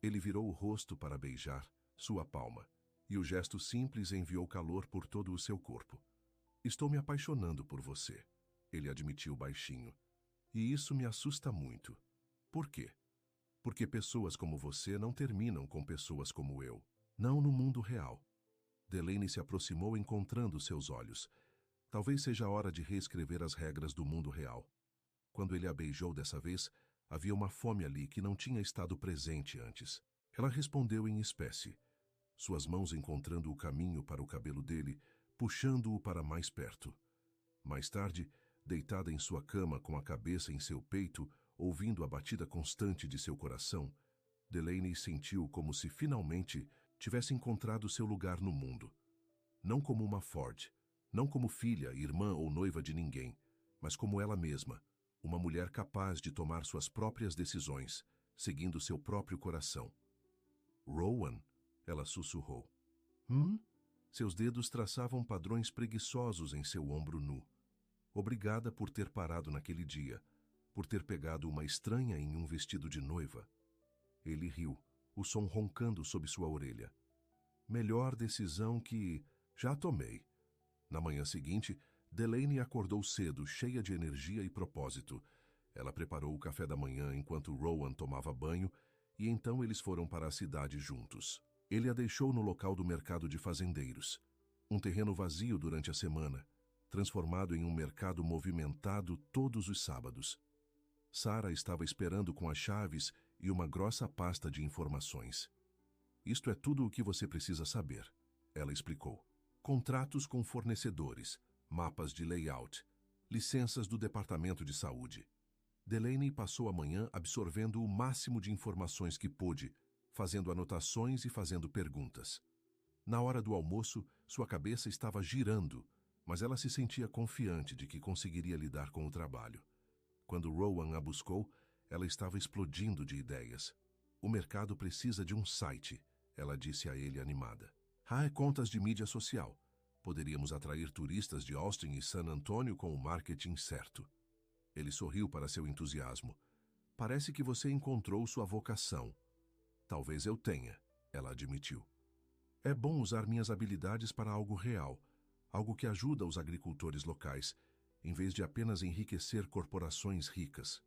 Ele virou o rosto para beijar sua palma, e o gesto simples enviou calor por todo o seu corpo. Estou me apaixonando por você, ele admitiu baixinho. E isso me assusta muito. Por quê? Porque pessoas como você não terminam com pessoas como eu. Não no mundo real. Delaney se aproximou encontrando seus olhos. Talvez seja a hora de reescrever as regras do mundo real. Quando ele a beijou dessa vez, havia uma fome ali que não tinha estado presente antes. Ela respondeu em espécie, suas mãos encontrando o caminho para o cabelo dele, puxando-o para mais perto. Mais tarde, deitada em sua cama com a cabeça em seu peito, ouvindo a batida constante de seu coração, Delaney sentiu como se finalmente tivesse encontrado seu lugar no mundo. Não como uma Ford, não como filha, irmã ou noiva de ninguém, mas como ela mesma, uma mulher capaz de tomar suas próprias decisões, seguindo seu próprio coração. Rowan, ela sussurrou. Seus dedos traçavam padrões preguiçosos em seu ombro nu. Obrigada por ter parado naquele dia, por ter pegado uma estranha em um vestido de noiva. Ele riu, o som roncando sob sua orelha. Melhor decisão que já tomei. Na manhã seguinte, Delaney acordou cedo, cheia de energia e propósito. Ela preparou o café da manhã enquanto Rowan tomava banho, e então eles foram para a cidade juntos. Ele a deixou no local do mercado de fazendeiros, um terreno vazio durante a semana, transformado em um mercado movimentado todos os sábados. Sarah estava esperando com as chaves e uma grossa pasta de informações. Isto é tudo o que você precisa saber, ela explicou. Contratos com fornecedores, mapas de layout, licenças do Departamento de Saúde. Delaney passou a manhã absorvendo o máximo de informações que pôde, fazendo anotações e fazendo perguntas. Na hora do almoço, sua cabeça estava girando, mas ela se sentia confiante de que conseguiria lidar com o trabalho. Quando Rowan a buscou, ela estava explodindo de ideias. O mercado precisa de um site, ela disse a ele animada. Contas de mídia social. Poderíamos atrair turistas de Austin e San Antonio com o marketing certo. Ele sorriu para seu entusiasmo. Parece que você encontrou sua vocação. Talvez eu tenha, ela admitiu. É bom usar minhas habilidades para algo real, algo que ajuda os agricultores locais, em vez de apenas enriquecer corporações ricas.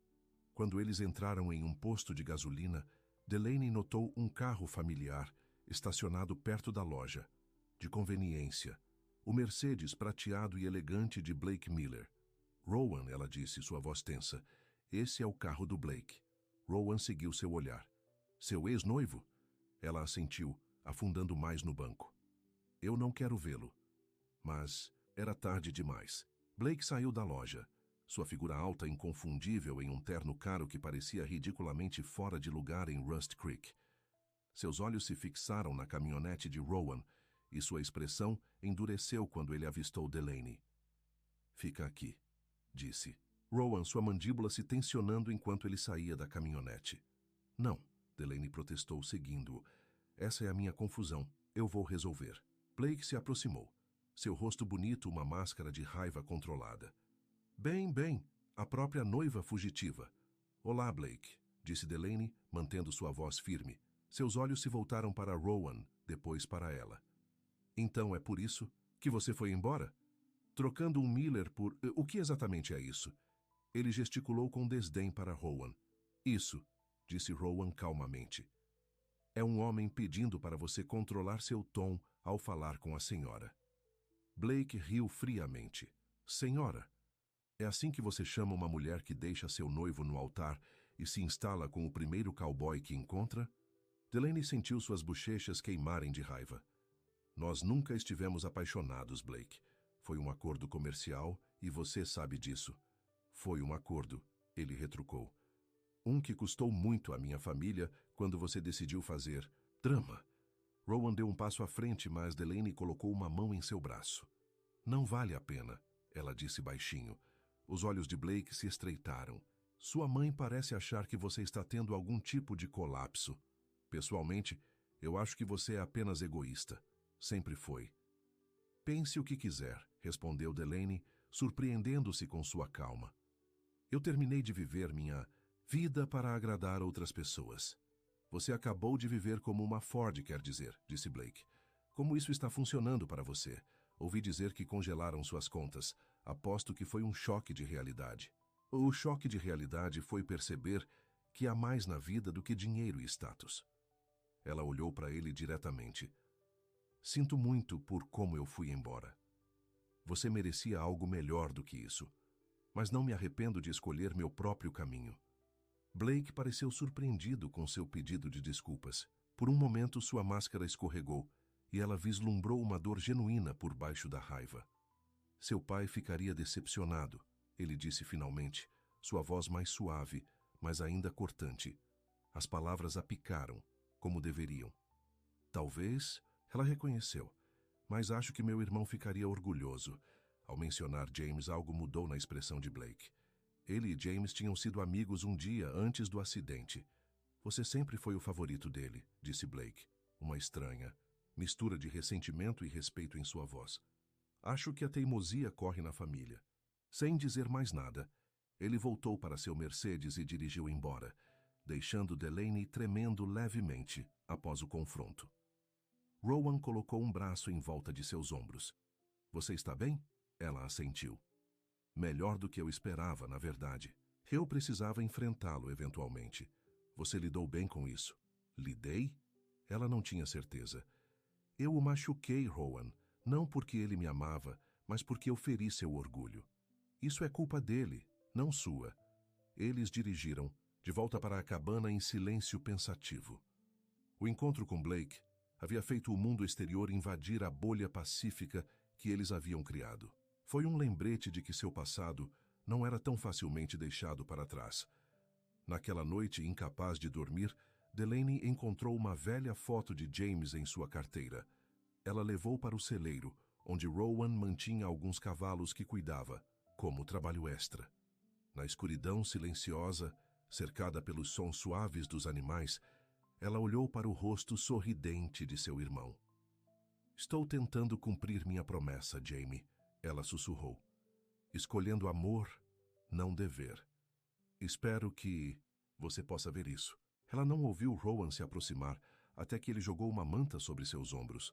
Quando eles entraram em um posto de gasolina, Delaney notou um carro familiar estacionado perto da loja. De conveniência, o Mercedes prateado e elegante de Blake Miller. Rowan, ela disse, sua voz tensa, esse é o carro do Blake. Rowan seguiu seu olhar. Seu ex-noivo? Ela assentiu, afundando mais no banco. Eu não quero vê-lo. Mas era tarde demais. Blake saiu da loja. Sua figura alta e inconfundível em um terno caro que parecia ridiculamente fora de lugar em Rust Creek. Seus olhos se fixaram na caminhonete de Rowan e sua expressão endureceu quando ele avistou Delaney. Fica aqui, disse. Rowan, sua mandíbula se tensionando enquanto ele saía da caminhonete. Não, Delaney protestou, seguindo-o. Essa é a minha confusão. Eu vou resolver. Blake se aproximou. Seu rosto bonito, uma máscara de raiva controlada. Bem, a própria noiva fugitiva. Olá, Blake, disse Delaney, mantendo sua voz firme. Seus olhos se voltaram para Rowan, depois para ela. Então é por isso que você foi embora? Trocando um Miller por... O que exatamente é isso? Ele gesticulou com desdém para Rowan. Isso, disse Rowan calmamente. É um homem pedindo para você controlar seu tom ao falar com a senhora. Blake riu friamente. Senhora, é assim que você chama uma mulher que deixa seu noivo no altar e se instala com o primeiro cowboy que encontra? Delaney sentiu suas bochechas queimarem de raiva. Nós nunca estivemos apaixonados, Blake. Foi um acordo comercial e você sabe disso. Foi um acordo, ele retrucou. Um que custou muito à minha família quando você decidiu fazer drama. Rowan deu um passo à frente, mas Delaney colocou uma mão em seu braço. Não vale a pena, ela disse baixinho. Os olhos de Blake se estreitaram. Sua mãe parece achar que você está tendo algum tipo de colapso. Pessoalmente, eu acho que você é apenas egoísta. Sempre foi. Pense o que quiser, respondeu Delaney, surpreendendo-se com sua calma. Eu terminei de viver minha vida para agradar outras pessoas. Você acabou de viver como uma Ford, quer dizer, disse Blake. Como isso está funcionando para você? Ouvi dizer que congelaram suas contas. Aposto que foi um choque de realidade. O choque de realidade foi perceber que há mais na vida do que dinheiro e status. Ela olhou para ele diretamente. Sinto muito por como eu fui embora. Você merecia algo melhor do que isso. Mas não me arrependo de escolher meu próprio caminho. Blake pareceu surpreendido com seu pedido de desculpas. Por um momento, sua máscara escorregou e ela vislumbrou uma dor genuína por baixo da raiva. Seu pai ficaria decepcionado, ele disse finalmente, sua voz mais suave, mas ainda cortante. As palavras a picaram, como deveriam. Talvez, ela reconheceu, mas acho que meu irmão ficaria orgulhoso. Ao mencionar James, algo mudou na expressão de Blake. Ele e James tinham sido amigos um dia antes do acidente. Você sempre foi o favorito dele, disse Blake, uma estranha mistura de ressentimento e respeito em sua voz. Acho que a teimosia corre na família. Sem dizer mais nada, ele voltou para seu Mercedes e dirigiu embora, deixando Delaney tremendo levemente após o confronto. Rowan colocou um braço em volta de seus ombros. Você está bem? Ela assentiu. Melhor do que eu esperava, na verdade. Eu precisava enfrentá-lo eventualmente. Você lidou bem com isso? Lidei? Ela não tinha certeza. Eu o machuquei, Rowan, não porque ele me amava, mas porque eu feri seu orgulho. Isso é culpa dele, não sua. Eles dirigiram, de volta para a cabana em silêncio pensativo. O encontro com Blake havia feito o mundo exterior invadir a bolha pacífica que eles haviam criado. Foi um lembrete de que seu passado não era tão facilmente deixado para trás. Naquela noite, incapaz de dormir, Delaney encontrou uma velha foto de James em sua carteira. Ela levou para o celeiro, onde Rowan mantinha alguns cavalos que cuidava, como trabalho extra. Na escuridão silenciosa, cercada pelos sons suaves dos animais, ela olhou para o rosto sorridente de seu irmão. Estou tentando cumprir minha promessa, Jamie, ela sussurrou. Escolhendo amor, não dever. Espero que você possa ver isso. Ela não ouviu Rowan se aproximar, até que ele jogou uma manta sobre seus ombros.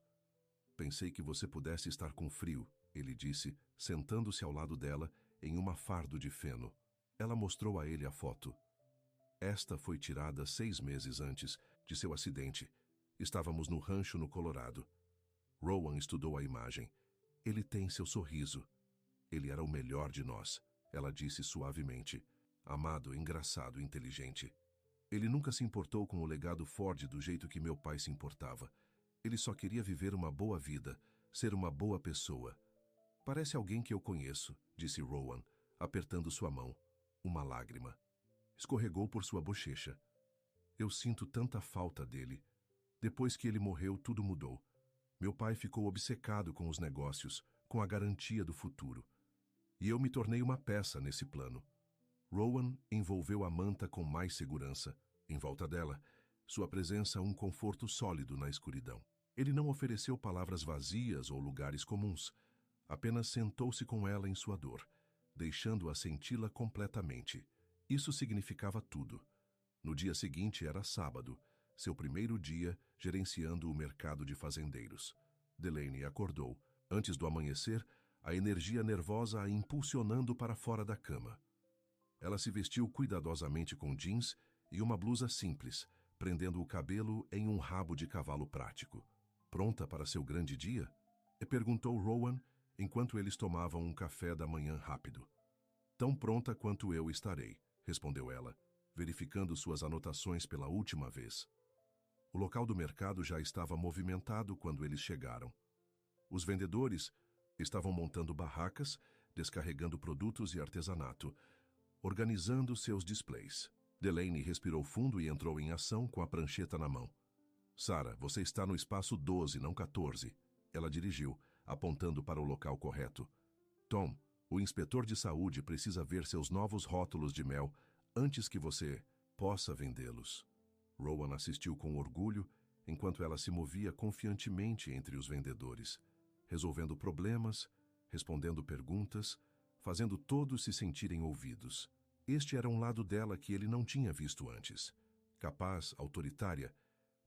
Pensei que você pudesse estar com frio, ele disse, sentando-se ao lado dela em uma fardo de feno. Ela mostrou a ele a foto. Esta foi tirada 6 meses antes de seu acidente. Estávamos no rancho no Colorado. Rowan estudou a imagem. Ele tem seu sorriso. Ele era o melhor de nós, ela disse suavemente. Amado, engraçado, inteligente. Ele nunca se importou com o legado Ford do jeito que meu pai se importava. Ele só queria viver uma boa vida, ser uma boa pessoa. Parece alguém que eu conheço, disse Rowan, apertando sua mão. Uma lágrima escorregou por sua bochecha. Eu sinto tanta falta dele. Depois que ele morreu, tudo mudou. Meu pai ficou obcecado com os negócios, com a garantia do futuro. E eu me tornei uma peça nesse plano. Rowan envolveu a manta com mais segurança. Em volta dela, sua presença um conforto sólido na escuridão. Ele não ofereceu palavras vazias ou lugares comuns. Apenas sentou-se com ela em sua dor, deixando-a senti-la completamente. Isso significava tudo. No dia seguinte era sábado, seu primeiro dia gerenciando o mercado de fazendeiros. Delaney acordou. Antes do amanhecer, a energia nervosa a impulsionando para fora da cama. Ela se vestiu cuidadosamente com jeans e uma blusa simples, prendendo o cabelo em um rabo de cavalo prático. Pronta para seu grande dia? Perguntou Rowan, enquanto eles tomavam um café da manhã rápido. Tão pronta quanto eu estarei, respondeu ela, verificando suas anotações pela última vez. O local do mercado já estava movimentado quando eles chegaram. Os vendedores estavam montando barracas, descarregando produtos e artesanato, organizando seus displays. Delaney respirou fundo e entrou em ação com a prancheta na mão. Sarah, você está no espaço 12, não 14. Ela dirigiu, apontando para o local correto. Tom, o inspetor de saúde precisa ver seus novos rótulos de mel antes que você possa vendê-los. Rowan assistiu com orgulho enquanto ela se movia confiantemente entre os vendedores, resolvendo problemas, respondendo perguntas, fazendo todos se sentirem ouvidos. Este era um lado dela que ele não tinha visto antes. Capaz, autoritária,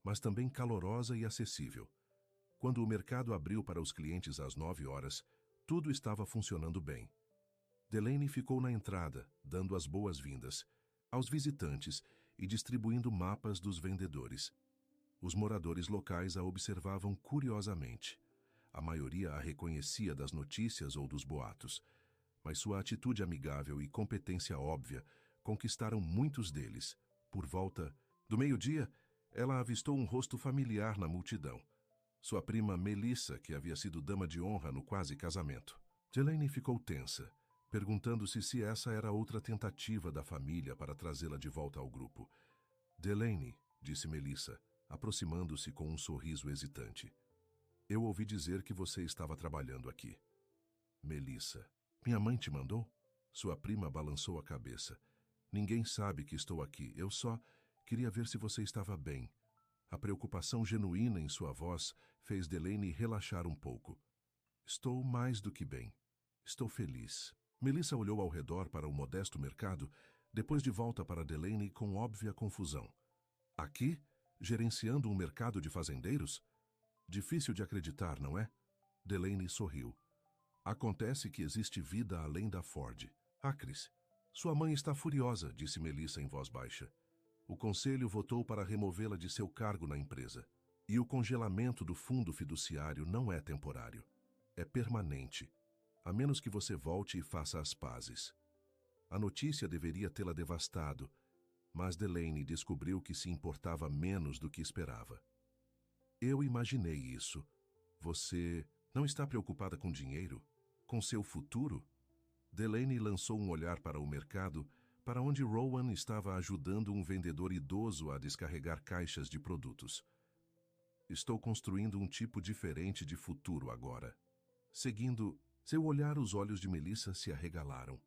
mas também calorosa e acessível. Quando o mercado abriu para os clientes às 9 horas, tudo estava funcionando bem. Delaney ficou na entrada, dando as boas-vindas aos visitantes e distribuindo mapas dos vendedores. Os moradores locais a observavam curiosamente. A maioria a reconhecia das notícias ou dos boatos, mas sua atitude amigável e competência óbvia conquistaram muitos deles. Por volta do meio-dia, ela avistou um rosto familiar na multidão. Sua prima Melissa, que havia sido dama de honra no quase casamento. Delaney ficou tensa, perguntando-se se essa era outra tentativa da família para trazê-la de volta ao grupo. Delaney, disse Melissa, aproximando-se com um sorriso hesitante. Eu ouvi dizer que você estava trabalhando aqui. Melissa, minha mãe te mandou? Sua prima balançou a cabeça. Ninguém sabe que estou aqui, eu só queria ver se você estava bem. A preocupação genuína em sua voz fez Delaney relaxar um pouco. Estou mais do que bem. Estou feliz. Melissa olhou ao redor para o modesto mercado, depois de volta para Delaney com óbvia confusão. Aqui? Gerenciando um mercado de fazendeiros? Difícil de acreditar, não é? Delaney sorriu. Acontece que existe vida além da Ford. Acres. Sua mãe está furiosa, disse Melissa em voz baixa. O conselho votou para removê-la de seu cargo na empresa. E o congelamento do fundo fiduciário não é temporário. É permanente, a menos que você volte e faça as pazes. A notícia deveria tê-la devastado, mas Delaney descobriu que se importava menos do que esperava. Eu imaginei isso. Você não está preocupada com dinheiro? Com seu futuro? Delaney lançou um olhar para o mercado, para onde Rowan estava ajudando um vendedor idoso a descarregar caixas de produtos. Estou construindo um tipo diferente de futuro agora. Seguindo seu olhar, os olhos de Melissa se arregalaram.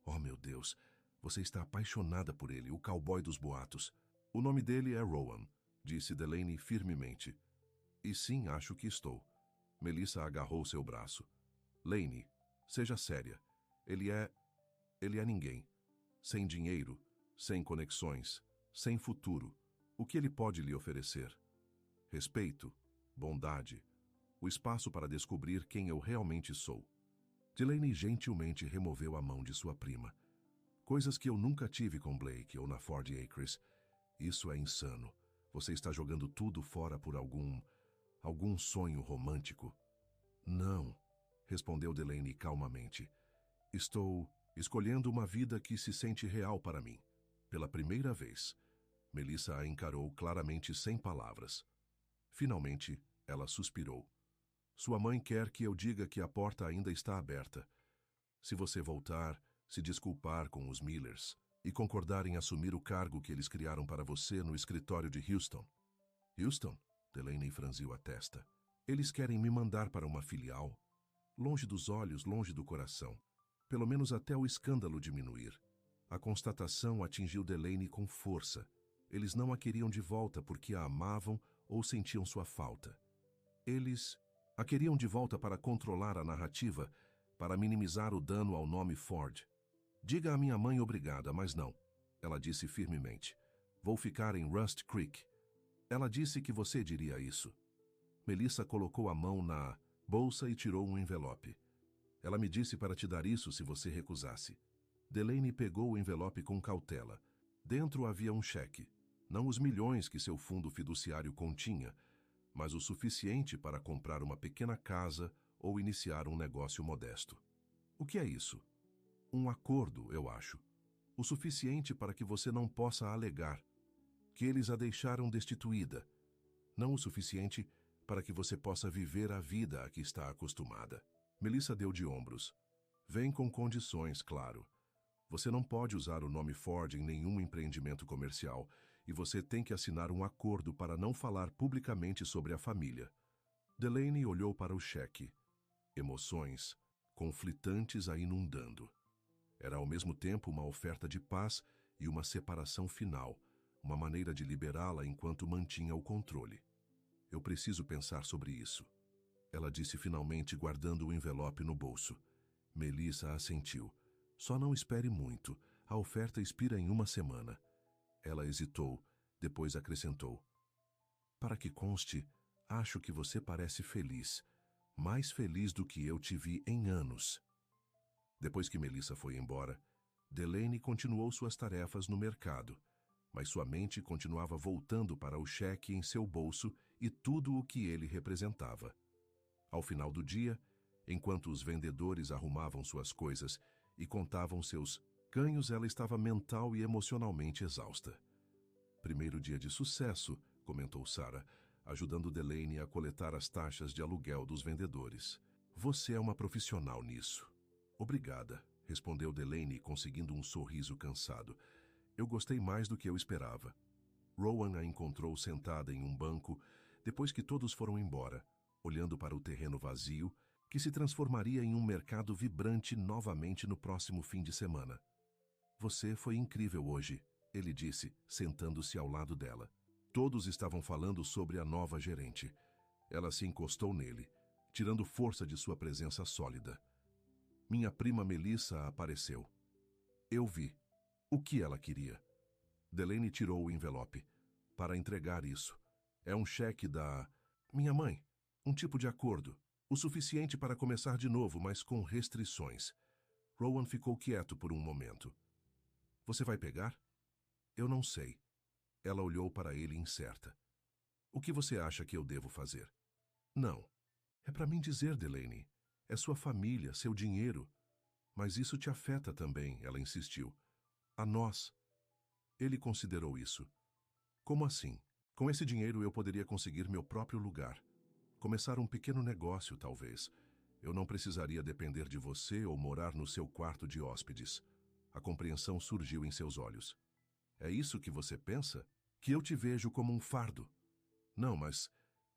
Oh, meu Deus, você está apaixonada por ele, o cowboy dos boatos. O nome dele é Rowan, disse Delaney firmemente. E sim, acho que estou. Melissa agarrou seu braço. Laney, seja séria. Ele é ninguém. Sem dinheiro, sem conexões, sem futuro. O que ele pode lhe oferecer? Respeito, bondade, o espaço para descobrir quem eu realmente sou. Delaney gentilmente removeu a mão de sua prima. Coisas que eu nunca tive com Blake ou na Ford Acres. Isso é insano. Você está jogando tudo fora por algum sonho romântico. Não, respondeu Delaney calmamente. Estou escolhendo uma vida que se sente real para mim. Pela primeira vez. Melissa a encarou claramente sem palavras. Finalmente, ela suspirou. Sua mãe quer que eu diga que a porta ainda está aberta. Se você voltar, se desculpar com os Millers e concordar em assumir o cargo que eles criaram para você no escritório de Houston. Houston? Delaney franziu a testa. Eles querem me mandar para uma filial. Longe dos olhos, longe do coração. Pelo menos até o escândalo diminuir. A constatação atingiu Delaney com força. Eles não a queriam de volta porque a amavam ou sentiam sua falta. Eles a queriam de volta para controlar a narrativa, para minimizar o dano ao nome Ford. Diga à minha mãe obrigada, mas não. Ela disse firmemente. Vou ficar em Rust Creek. Ela disse que você diria isso. Melissa colocou a mão na bolsa e tirou um envelope. Ela me disse para te dar isso se você recusasse. Delaney pegou o envelope com cautela. Dentro havia um cheque. Não os milhões que seu fundo fiduciário continha, mas o suficiente para comprar uma pequena casa ou iniciar um negócio modesto. O que é isso? Um acordo, eu acho. O suficiente para que você não possa alegar que eles a deixaram destituída. Não o suficiente para que você possa viver a vida a que está acostumada. Melissa deu de ombros. Vem com condições, claro. Você não pode usar o nome Ford em nenhum empreendimento comercial e você tem que assinar um acordo para não falar publicamente sobre a família. Delaney olhou para o cheque. Emoções conflitantes a inundando. Era ao mesmo tempo uma oferta de paz e uma separação final, uma maneira de liberá-la enquanto mantinha o controle. Eu preciso pensar sobre isso. Ela disse finalmente, guardando o envelope no bolso. Melissa assentiu. Só não espere muito. A oferta expira em 1 semana. Ela hesitou, depois acrescentou. Para que conste, acho que você parece feliz. Mais feliz do que eu te vi em anos. Depois que Melissa foi embora, Delaney continuou suas tarefas no mercado, mas sua mente continuava voltando para o cheque em seu bolso e tudo o que ele representava. Ao final do dia, enquanto os vendedores arrumavam suas coisas e contavam seus ganhos, ela estava mental e emocionalmente exausta. Primeiro dia de sucesso, comentou Sarah, ajudando Delaney a coletar as taxas de aluguel dos vendedores. Você é uma profissional nisso. Obrigada, respondeu Delaney, conseguindo um sorriso cansado. Eu gostei mais do que eu esperava. Rowan a encontrou sentada em um banco depois que todos foram embora, olhando para o terreno vazio, que se transformaria em um mercado vibrante novamente no próximo fim de semana. Você foi incrível hoje, ele disse, sentando-se ao lado dela. Todos estavam falando sobre a nova gerente. Ela se encostou nele, tirando força de sua presença sólida. Minha prima Melissa apareceu. Eu vi. O que ela queria? Delaney tirou o envelope. Para entregar isso. É um cheque da... minha mãe. Um tipo de acordo. O suficiente para começar de novo, mas com restrições. Rowan ficou quieto por um momento. Você vai pegar? Eu não sei. Ela olhou para ele incerta. O que você acha que eu devo fazer? Não. É para mim dizer, Delaney. É sua família, seu dinheiro. Mas isso te afeta também, ela insistiu. A nós. Ele considerou isso. Como assim? Com esse dinheiro eu poderia conseguir meu próprio lugar. Começar um pequeno negócio, talvez. Eu não precisaria depender de você ou morar no seu quarto de hóspedes. A compreensão surgiu em seus olhos. É isso que você pensa? Que eu te vejo como um fardo. Não, mas...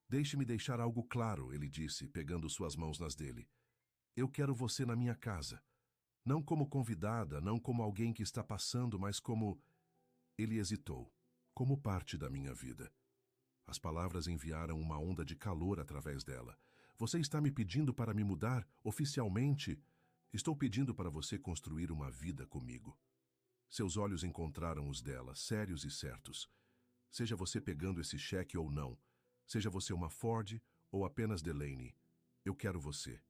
Deixe-me deixar algo claro, ele disse, pegando suas mãos nas dele. Eu quero você na minha casa. Não como convidada, não como alguém que está passando, mas como... Ele hesitou. Como parte da minha vida. As palavras enviaram uma onda de calor através dela. Você está me pedindo para me mudar, oficialmente? Estou pedindo para você construir uma vida comigo. Seus olhos encontraram os dela, sérios e certos. Seja você pegando esse cheque ou não, seja você uma Ford ou apenas Delaney, eu quero você.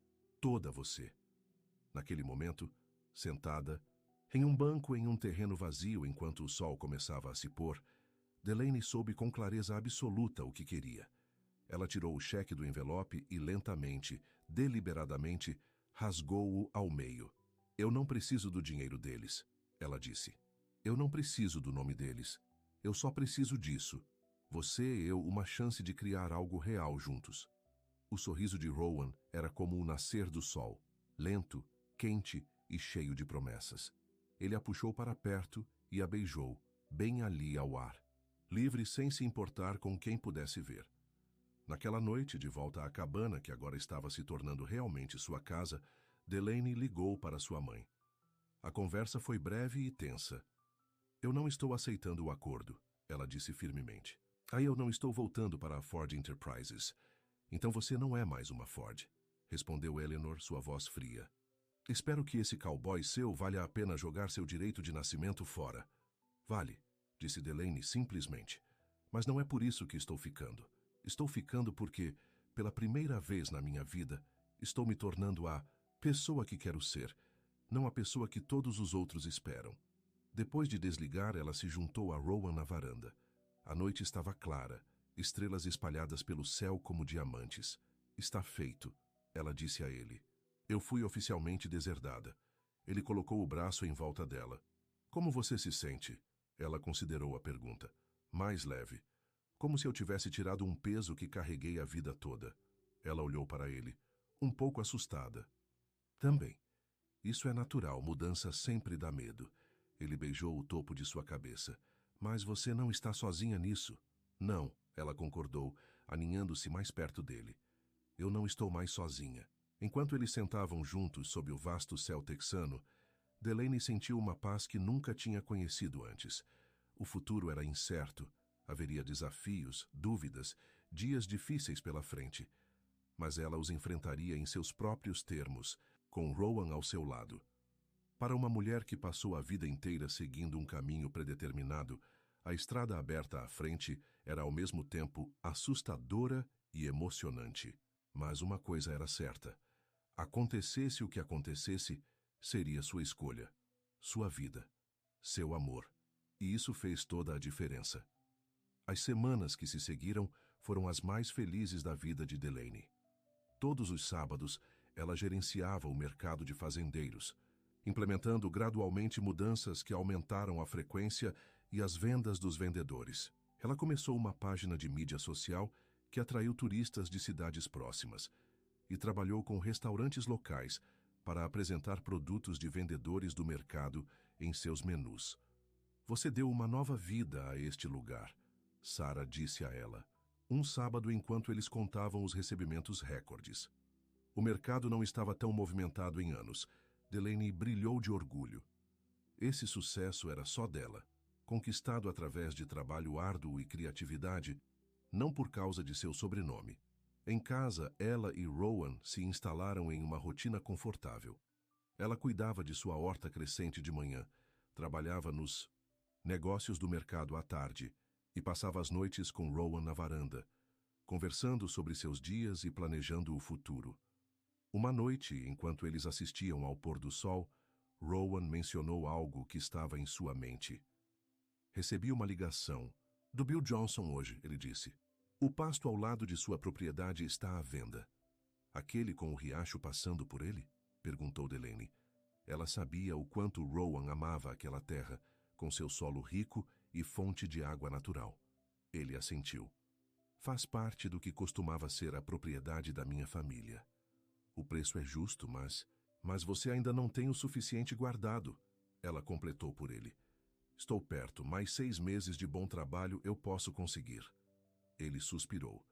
Toda você. Naquele momento, sentada, em um banco em um terreno vazio enquanto o sol começava a se pôr, Delaney soube com clareza absoluta o que queria. Ela tirou o cheque do envelope e lentamente, deliberadamente, rasgou-o ao meio. Eu não preciso do dinheiro deles, ela disse. Eu não preciso do nome deles. Eu só preciso disso. Você e eu uma chance de criar algo real juntos. O sorriso de Rowan era como o nascer do sol, lento, quente e cheio de promessas. Ele a puxou para perto e a beijou, bem ali ao ar, livre sem se importar com quem pudesse ver. Naquela noite, de volta à cabana, que agora estava se tornando realmente sua casa, Delaney ligou para sua mãe. A conversa foi breve e tensa. Eu não estou aceitando o acordo, ela disse firmemente. Aí eu não estou voltando para a Ford Enterprises. Então você não é mais uma Ford, respondeu Eleanor, sua voz fria. Espero que esse cowboy seu valha a pena jogar seu direito de nascimento fora. Vale, disse Delaney simplesmente. Mas não é por isso que estou ficando. Estou ficando porque, pela primeira vez na minha vida, estou me tornando a pessoa que quero ser, não a pessoa que todos os outros esperam. Depois de desligar, ela se juntou a Rowan na varanda. A noite estava clara, estrelas espalhadas pelo céu como diamantes. Está feito, ela disse a ele. Eu fui oficialmente deserdada. Ele colocou o braço em volta dela. Como você se sente? Ela considerou a pergunta. Mais leve. Como se eu tivesse tirado um peso que carreguei a vida toda. Ela olhou para ele, um pouco assustada. Também. Isso é natural, mudança sempre dá medo. Ele beijou o topo de sua cabeça. Mas você não está sozinha nisso. Não, ela concordou, aninhando-se mais perto dele. Eu não estou mais sozinha. Enquanto eles sentavam juntos sob o vasto céu texano, Delaney sentiu uma paz que nunca tinha conhecido antes. O futuro era incerto. Haveria desafios, dúvidas, dias difíceis pela frente. Mas ela os enfrentaria em seus próprios termos, com Rowan ao seu lado. Para uma mulher que passou a vida inteira seguindo um caminho predeterminado, a estrada aberta à frente era ao mesmo tempo assustadora e emocionante. Mas uma coisa era certa. Acontecesse o que acontecesse, seria sua escolha, sua vida, seu amor. E isso fez toda a diferença. As semanas que se seguiram foram as mais felizes da vida de Delaney. Todos os sábados, ela gerenciava o mercado de fazendeiros, implementando gradualmente mudanças que aumentaram a frequência e as vendas dos vendedores. Ela começou uma página de mídia social que atraiu turistas de cidades próximas e trabalhou com restaurantes locais para apresentar produtos de vendedores do mercado em seus menus. Você deu uma nova vida a este lugar, Sarah disse a ela, um sábado enquanto eles contavam os recebimentos recordes. O mercado não estava tão movimentado em anos. Delaney brilhou de orgulho. Esse sucesso era só dela, conquistado através de trabalho árduo e criatividade, não por causa de seu sobrenome. Em casa, ela e Rowan se instalaram em uma rotina confortável. Ela cuidava de sua horta crescente de manhã, trabalhava nos negócios do mercado à tarde e passava as noites com Rowan na varanda, conversando sobre seus dias e planejando o futuro. Uma noite, enquanto eles assistiam ao pôr do sol, Rowan mencionou algo que estava em sua mente. Recebi uma ligação. Do Bill Johnson hoje, ele disse. O pasto ao lado de sua propriedade está à venda. Aquele com o riacho passando por ele? Perguntou Delaney. Ela sabia o quanto Rowan amava aquela terra, com seu solo rico e fonte de água natural. Ele assentiu. Faz parte do que costumava ser a propriedade da minha família. O preço é justo, mas você ainda não tem o suficiente guardado, ela completou por ele. Estou perto, mais 6 meses de bom trabalho eu posso conseguir. Ele suspirou.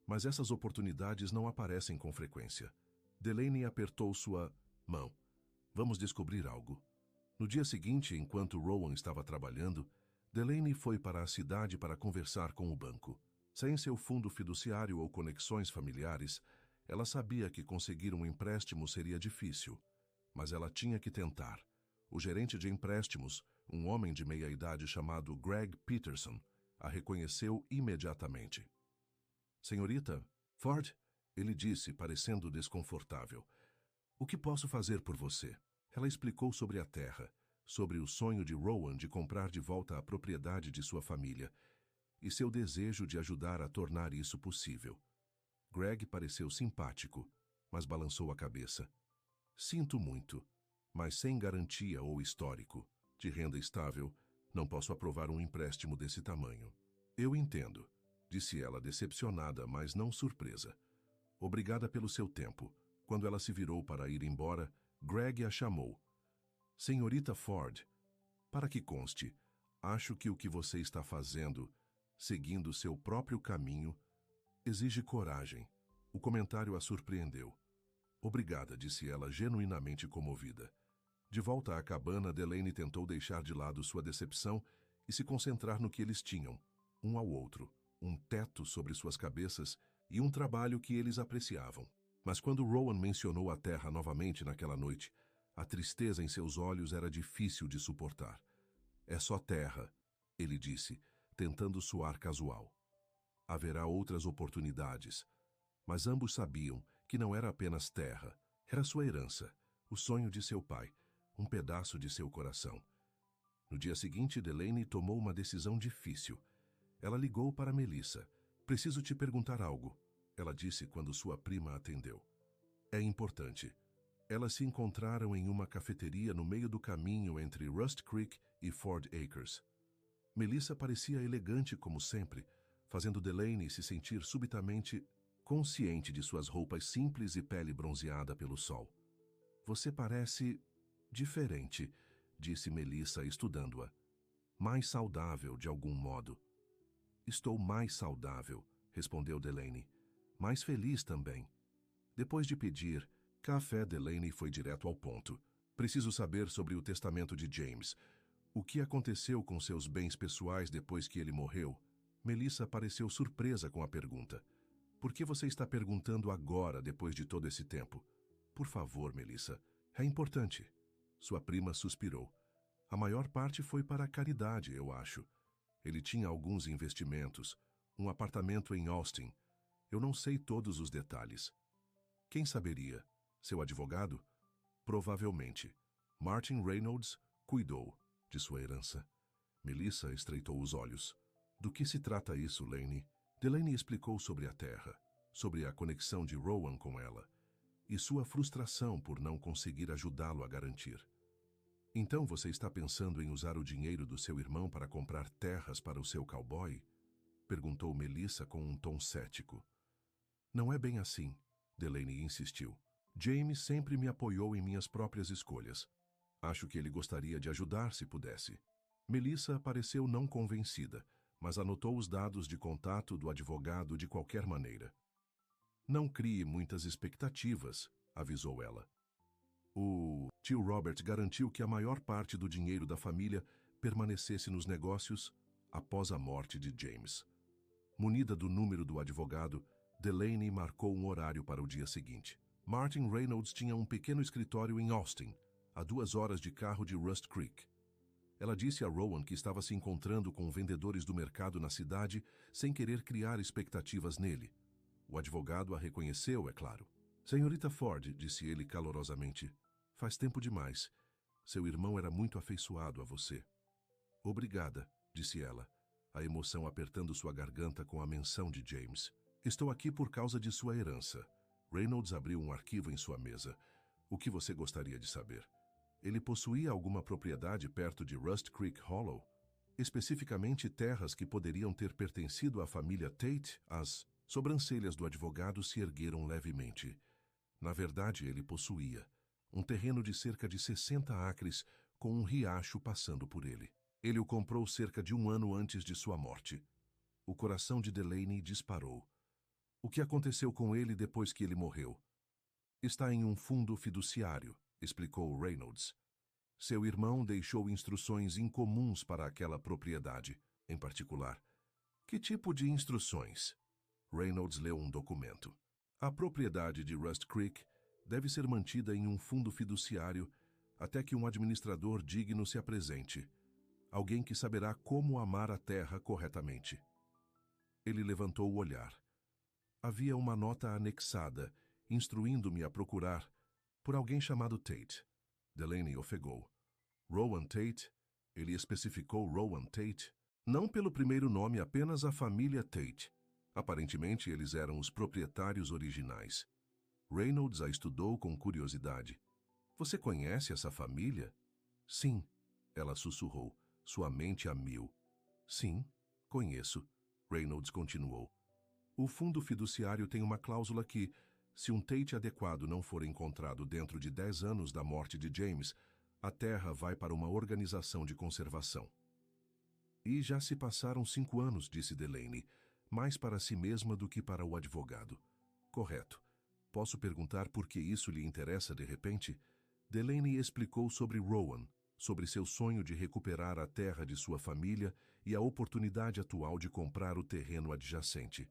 Mas essas oportunidades não aparecem com frequência. Delaney apertou sua mão. Vamos descobrir algo. No dia seguinte, enquanto Rowan estava trabalhando, Delaney foi para a cidade para conversar com o banco. Sem seu fundo fiduciário ou conexões familiares, ela sabia que conseguir um empréstimo seria difícil, mas ela tinha que tentar. O gerente de empréstimos, um homem de meia-idade chamado Greg Peterson, a reconheceu imediatamente. Senhorita Ford, ele disse, parecendo desconfortável. O que posso fazer por você? Ela explicou sobre a terra, sobre o sonho de Rowan de comprar de volta a propriedade de sua família e seu desejo de ajudar a tornar isso possível. Greg pareceu simpático, mas balançou a cabeça. Sinto muito, mas sem garantia ou histórico de renda estável, não posso aprovar um empréstimo desse tamanho. Eu entendo, disse ela decepcionada, mas não surpresa. Obrigada pelo seu tempo. Quando ela se virou para ir embora, Greg a chamou. Senhorita Ford, para que conste, acho que o que você está fazendo, seguindo seu próprio caminho, exige coragem. O comentário a surpreendeu. Obrigada, disse ela, genuinamente comovida. De volta à cabana, Delaney tentou deixar de lado sua decepção e se concentrar no que eles tinham, um ao outro, um teto sobre suas cabeças e um trabalho que eles apreciavam. Mas quando Rowan mencionou a terra novamente naquela noite, a tristeza em seus olhos era difícil de suportar. É só terra, ele disse, tentando soar casual. Haverá outras oportunidades, mas ambos sabiam que não era apenas terra, era sua herança, o sonho de seu pai, um pedaço de seu coração. No dia seguinte, Delaney tomou uma decisão difícil. Ela ligou para Melissa. Preciso te perguntar algo, ela disse quando sua prima atendeu. É importante. Elas se encontraram em uma cafeteria no meio do caminho entre Rust Creek e Ford Acres. Melissa parecia elegante como sempre, fazendo Delaney se sentir subitamente consciente de suas roupas simples e pele bronzeada pelo sol. Você parece diferente, disse Melissa, estudando-a. Mais saudável, de algum modo. Estou mais saudável, respondeu Delaney. Mais feliz também. Depois de pedir café, Delaney foi direto ao ponto. Preciso saber sobre o testamento de James. O que aconteceu com seus bens pessoais depois que ele morreu? Melissa pareceu surpresa com a pergunta. Por que você está perguntando agora, depois de todo esse tempo? Por favor, Melissa. É importante. Sua prima suspirou. A maior parte foi para a caridade, eu acho. Ele tinha alguns investimentos, um apartamento em Austin. Eu não sei todos os detalhes. Quem saberia? Seu advogado? Provavelmente. Martin Reynolds cuidou de sua herança. Melissa estreitou os olhos. Do que se trata isso, Lane? Delaney explicou sobre a terra, sobre a conexão de Rowan com ela, e sua frustração por não conseguir ajudá-lo a garantir. Então você está pensando em usar o dinheiro do seu irmão para comprar terras para o seu cowboy? Perguntou Melissa com um tom cético. Não é bem assim, Delaney insistiu. James sempre me apoiou em minhas próprias escolhas. Acho que ele gostaria de ajudar se pudesse. Melissa pareceu não convencida, mas anotou os dados de contato do advogado de qualquer maneira. Não crie muitas expectativas, avisou ela. O tio Robert garantiu que a maior parte do dinheiro da família permanecesse nos negócios após a morte de James. Munida do número do advogado, Delaney marcou um horário para o dia seguinte. Martin Reynolds tinha um pequeno escritório em Austin, a 2 horas de carro de Rust Creek. Ela disse a Rowan que estava se encontrando com vendedores do mercado na cidade sem querer criar expectativas nele. O advogado a reconheceu, é claro. Senhorita Ford, disse ele calorosamente, faz tempo demais. Seu irmão era muito afeiçoado a você. Obrigada, disse ela, a emoção apertando sua garganta com a menção de James. Estou aqui por causa de sua herança. Reynolds abriu um arquivo em sua mesa. O que você gostaria de saber? Ele possuía alguma propriedade perto de Rust Creek Hollow? Especificamente terras que poderiam ter pertencido à família Tate? As sobrancelhas do advogado se ergueram levemente. Na verdade, ele possuía um terreno de cerca de 60 acres com um riacho passando por ele. Ele o comprou cerca de 1 ano antes de sua morte. O coração de Delaney disparou. O que aconteceu com ele depois que ele morreu? Está em um fundo fiduciário, explicou Reynolds. Seu irmão deixou instruções incomuns para aquela propriedade, em particular. Que tipo de instruções? Reynolds leu um documento. A propriedade de Rust Creek deve ser mantida em um fundo fiduciário até que um administrador digno se apresente. Alguém que saberá como amar a terra corretamente. Ele levantou o olhar. Havia uma nota anexada, instruindo-me a procurar por alguém chamado Tate. Delaney ofegou. Rowan Tate? Ele especificou Rowan Tate? Não pelo primeiro nome, apenas a família Tate. Aparentemente, eles eram os proprietários originais. Reynolds a estudou com curiosidade. Você conhece essa família? Sim, ela sussurrou, sua mente a mil. Sim, conheço, Reynolds continuou. O fundo fiduciário tem uma cláusula que, se um Tate adequado não for encontrado dentro de 10 anos da morte de James, a terra vai para uma organização de conservação. E já se passaram 5 anos, disse Delaney, mais para si mesma do que para o advogado. Correto. Posso perguntar por que isso lhe interessa de repente? Delaney explicou sobre Rowan, sobre seu sonho de recuperar a terra de sua família e a oportunidade atual de comprar o terreno adjacente.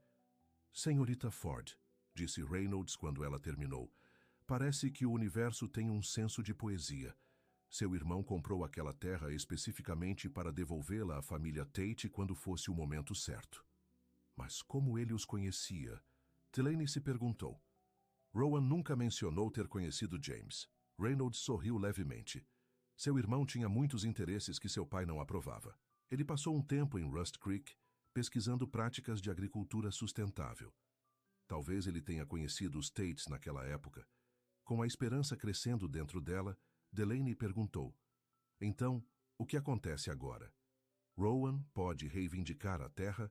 Senhorita Ford, disse Reynolds quando ela terminou, parece que o universo tem um senso de poesia. Seu irmão comprou aquela terra especificamente para devolvê-la à família Tate quando fosse o momento certo. Mas como ele os conhecia? Delaney se perguntou. Rowan nunca mencionou ter conhecido James. Reynolds sorriu levemente. Seu irmão tinha muitos interesses que seu pai não aprovava. Ele passou um tempo em Rust Creek, pesquisando práticas de agricultura sustentável. Talvez ele tenha conhecido os Tates naquela época. Com a esperança crescendo dentro dela, Delaney perguntou: então, o que acontece agora? Rowan pode reivindicar a terra?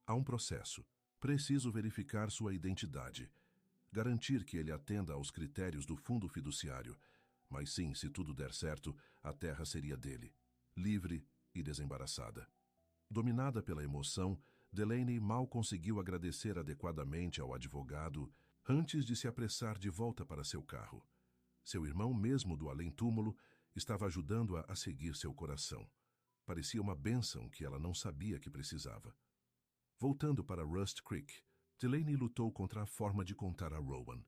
Há um processo. Preciso verificar sua identidade. Garantir que ele atenda aos critérios do fundo fiduciário. Mas sim, se tudo der certo, a terra seria dele. Livre e desembaraçada. Dominada pela emoção, Delaney mal conseguiu agradecer adequadamente ao advogado antes de se apressar de volta para seu carro. Seu irmão, mesmo do além-túmulo, estava ajudando-a a seguir seu coração. Parecia uma bênção que ela não sabia que precisava. Voltando para Rust Creek, Delaney lutou contra a forma de contar a Rowan.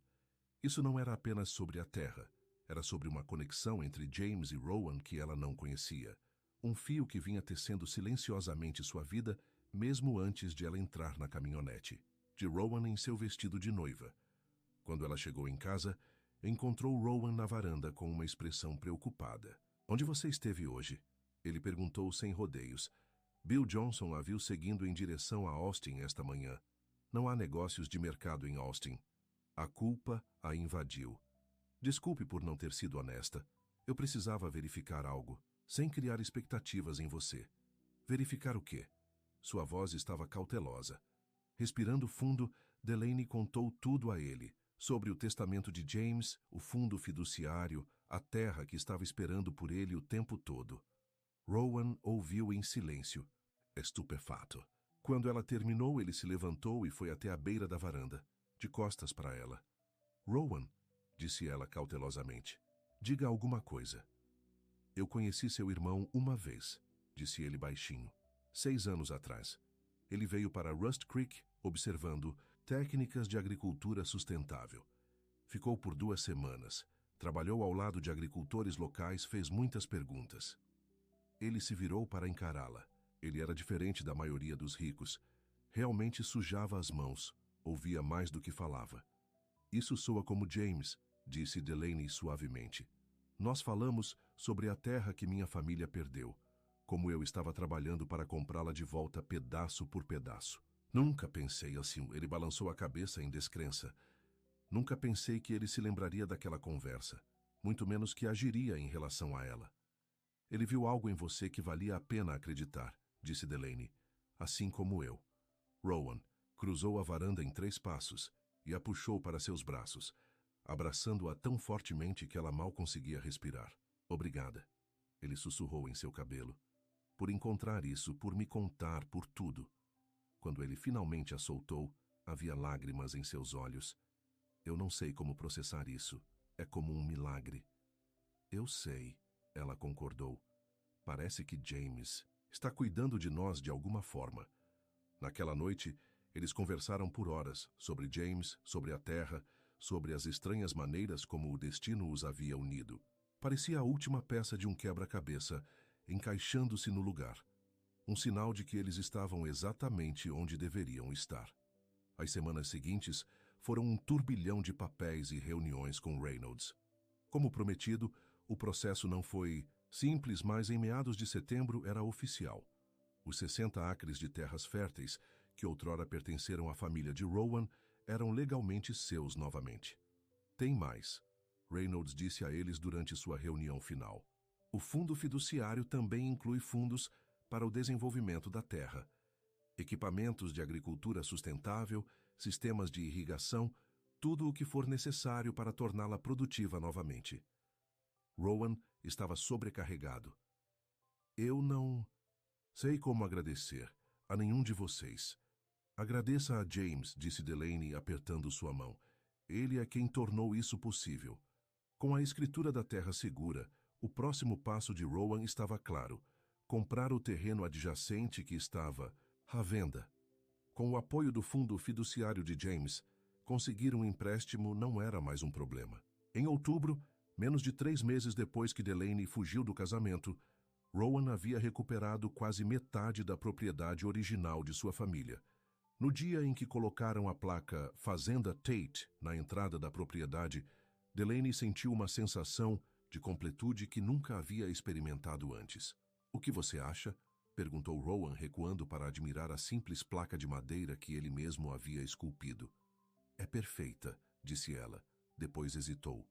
Isso não era apenas sobre a terra. Era sobre uma conexão entre James e Rowan que ela não conhecia. Um fio que vinha tecendo silenciosamente sua vida, mesmo antes de ela entrar na caminhonete. De Rowan em seu vestido de noiva. Quando ela chegou em casa, encontrou Rowan na varanda com uma expressão preocupada. Onde você esteve hoje? Ele perguntou sem rodeios. Bill Johnson a viu seguindo em direção a Austin esta manhã. Não há negócios de mercado em Austin. A culpa a invadiu. Desculpe por não ter sido honesta. Eu precisava verificar algo, sem criar expectativas em você. Verificar o quê? Sua voz estava cautelosa. Respirando fundo, Delaney contou tudo a ele, sobre o testamento de James, o fundo fiduciário, a terra que estava esperando por ele o tempo todo. Rowan ouviu em silêncio, estupefato. Quando ela terminou, ele se levantou e foi até a beira da varanda, de costas para ela. Rowan, disse ela cautelosamente, diga alguma coisa. Eu conheci seu irmão uma vez, disse ele baixinho, 6 anos atrás. Ele veio para Rust Creek observando técnicas de agricultura sustentável. Ficou por 2 semanas, trabalhou ao lado de agricultores locais, fez muitas perguntas. Ele se virou para encará-la. Ele era diferente da maioria dos ricos. Realmente sujava as mãos, ouvia mais do que falava. Isso soa como James, disse Delaney suavemente. Nós falamos sobre a terra que minha família perdeu, como eu estava trabalhando para comprá-la de volta pedaço por pedaço. Nunca pensei assim, ele balançou a cabeça em descrença. Nunca pensei que ele se lembraria daquela conversa, muito menos que agiria em relação a ela. Ele viu algo em você que valia a pena acreditar, disse Delaney, assim como eu. Rowan cruzou a varanda em 3 passos e a puxou para seus braços, abraçando-a tão fortemente que ela mal conseguia respirar. Obrigada, ele sussurrou em seu cabelo, por encontrar isso, por me contar, por tudo. Quando ele finalmente a soltou, havia lágrimas em seus olhos. Eu não sei como processar isso. É como um milagre. Eu sei, ela concordou. Parece que James está cuidando de nós de alguma forma. Naquela noite, eles conversaram por horas sobre James, sobre a terra, sobre as estranhas maneiras como o destino os havia unido. Parecia a última peça de um quebra-cabeça, encaixando-se no lugar. Um sinal de que eles estavam exatamente onde deveriam estar. As semanas seguintes foram um turbilhão de papéis e reuniões com Reynolds. Como prometido, o processo não foi simples, mas em meados de setembro era oficial. Os 60 acres de terras férteis, que outrora pertenceram à família de Rowan, eram legalmente seus novamente. Tem mais, Reynolds disse a eles durante sua reunião final. O fundo fiduciário também inclui fundos para o desenvolvimento da terra, equipamentos de agricultura sustentável, sistemas de irrigação, tudo o que for necessário para torná-la produtiva novamente. Rowan estava sobrecarregado. Eu não sei como agradecer a nenhum de vocês. Agradeça a James, disse Delaney apertando sua mão. Ele é quem tornou isso possível. Com a escritura da terra segura, o próximo passo de Rowan estava claro: comprar o terreno adjacente que estava à venda. Com o apoio do fundo fiduciário de James, conseguir um empréstimo não era mais um problema. Em outubro, menos de 3 meses depois que Delaney fugiu do casamento, Rowan havia recuperado quase metade da propriedade original de sua família. No dia em que colocaram a placa Fazenda Tate na entrada da propriedade, Delaney sentiu uma sensação de completude que nunca havia experimentado antes. O que você acha? Perguntou Rowan, recuando para admirar a simples placa de madeira que ele mesmo havia esculpido. É perfeita, disse ela. Depois hesitou.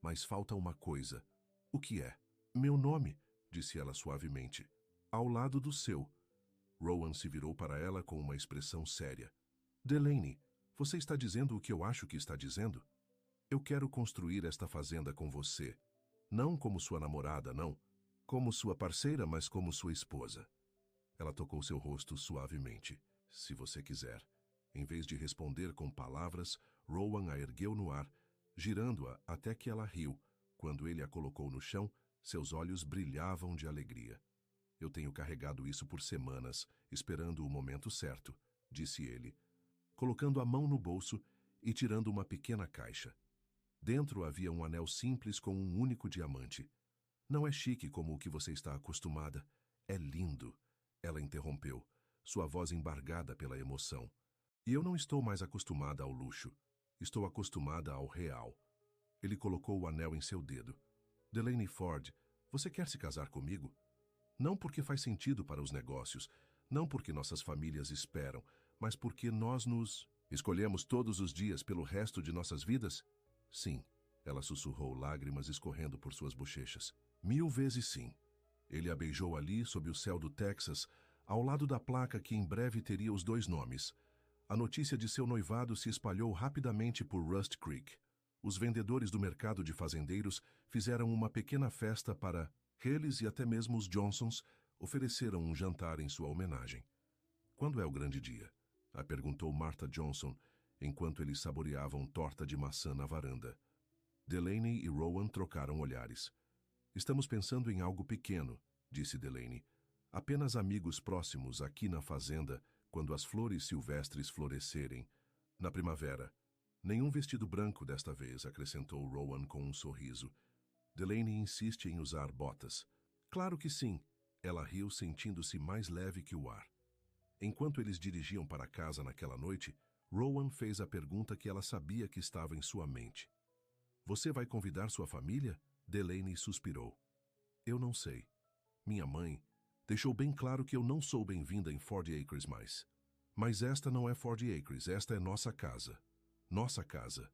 Mas falta uma coisa. O que é? Meu nome, disse ela suavemente. Ao lado do seu. Rowan se virou para ela com uma expressão séria. Delaney, você está dizendo o que eu acho que está dizendo? Eu quero construir esta fazenda com você. Não como sua namorada, não. Como sua parceira, mas como sua esposa. Ela tocou seu rosto suavemente. Se você quiser. Em vez de responder com palavras, Rowan a ergueu no ar, girando-a até que ela riu. Quando ele a colocou no chão, seus olhos brilhavam de alegria. Eu tenho carregado isso por semanas, esperando o momento certo, disse ele, colocando a mão no bolso e tirando uma pequena caixa. Dentro havia um anel simples com um único diamante. Não é chique como o que você está acostumada. É lindo, ela interrompeu, sua voz embargada pela emoção. E eu não estou mais acostumada ao luxo. Estou acostumada ao real. Ele colocou o anel em seu dedo. Delaney Ford, você quer se casar comigo? Não porque faz sentido para os negócios, não porque nossas famílias esperam, mas porque nós nos escolhemos todos os dias pelo resto de nossas vidas? Sim, ela sussurrou, lágrimas escorrendo por suas bochechas. 1000 vezes sim. Ele a beijou ali, sob o céu do Texas, ao lado da placa que em breve teria os 2 nomes. A notícia de seu noivado se espalhou rapidamente por Rust Creek. Os vendedores do mercado de fazendeiros fizeram uma pequena festa para eles e até mesmo os Johnsons ofereceram um jantar em sua homenagem. Quando é o grande dia? A perguntou Martha Johnson, enquanto eles saboreavam torta de maçã na varanda. Delaney e Rowan trocaram olhares. Estamos pensando em algo pequeno, disse Delaney. Apenas amigos próximos aqui na fazenda, quando as flores silvestres florescerem. Na primavera. Nenhum vestido branco desta vez, acrescentou Rowan com um sorriso. Delaney insiste em usar botas. Claro que sim. Ela riu, sentindo-se mais leve que o ar. Enquanto eles dirigiam para casa naquela noite, Rowan fez a pergunta que ela sabia que estava em sua mente. Você vai convidar sua família? Delaney suspirou. Eu não sei. Minha mãe deixou bem claro que eu não sou bem-vinda em Ford Acres mais. Mas esta não é Ford Acres, esta é nossa casa. Nossa casa.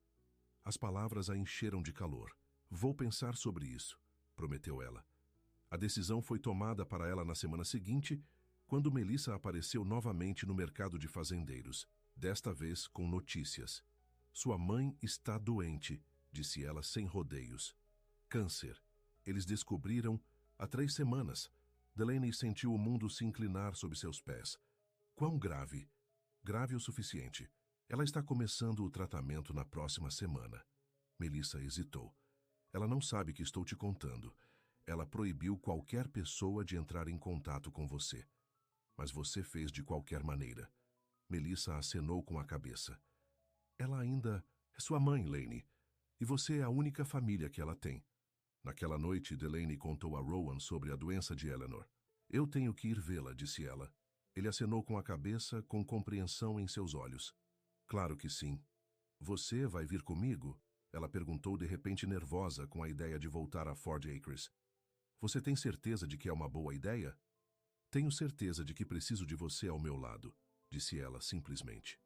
As palavras a encheram de calor. Vou pensar sobre isso, prometeu ela. A decisão foi tomada para ela na semana seguinte, quando Melissa apareceu novamente no mercado de fazendeiros, desta vez com notícias. Sua mãe está doente, disse ela sem rodeios. Câncer. Eles descobriram há 3 semanas. Delaney sentiu o mundo se inclinar sob seus pés. Quão grave? Grave o suficiente. Ela está começando o tratamento na próxima semana. Melissa hesitou. Ela não sabe que estou te contando. Ela proibiu qualquer pessoa de entrar em contato com você. Mas você fez de qualquer maneira. Melissa acenou com a cabeça. Ela ainda é sua mãe, Laney. E você é a única família que ela tem. Naquela noite, Delaney contou a Rowan sobre a doença de Eleanor. Eu tenho que ir vê-la, disse ela. Ele acenou com a cabeça, com compreensão em seus olhos. Claro que sim. Você vai vir comigo? Ela perguntou de repente nervosa com a ideia de voltar a Ford Acres. Você tem certeza de que é uma boa ideia? Tenho certeza de que preciso de você ao meu lado, disse ela simplesmente.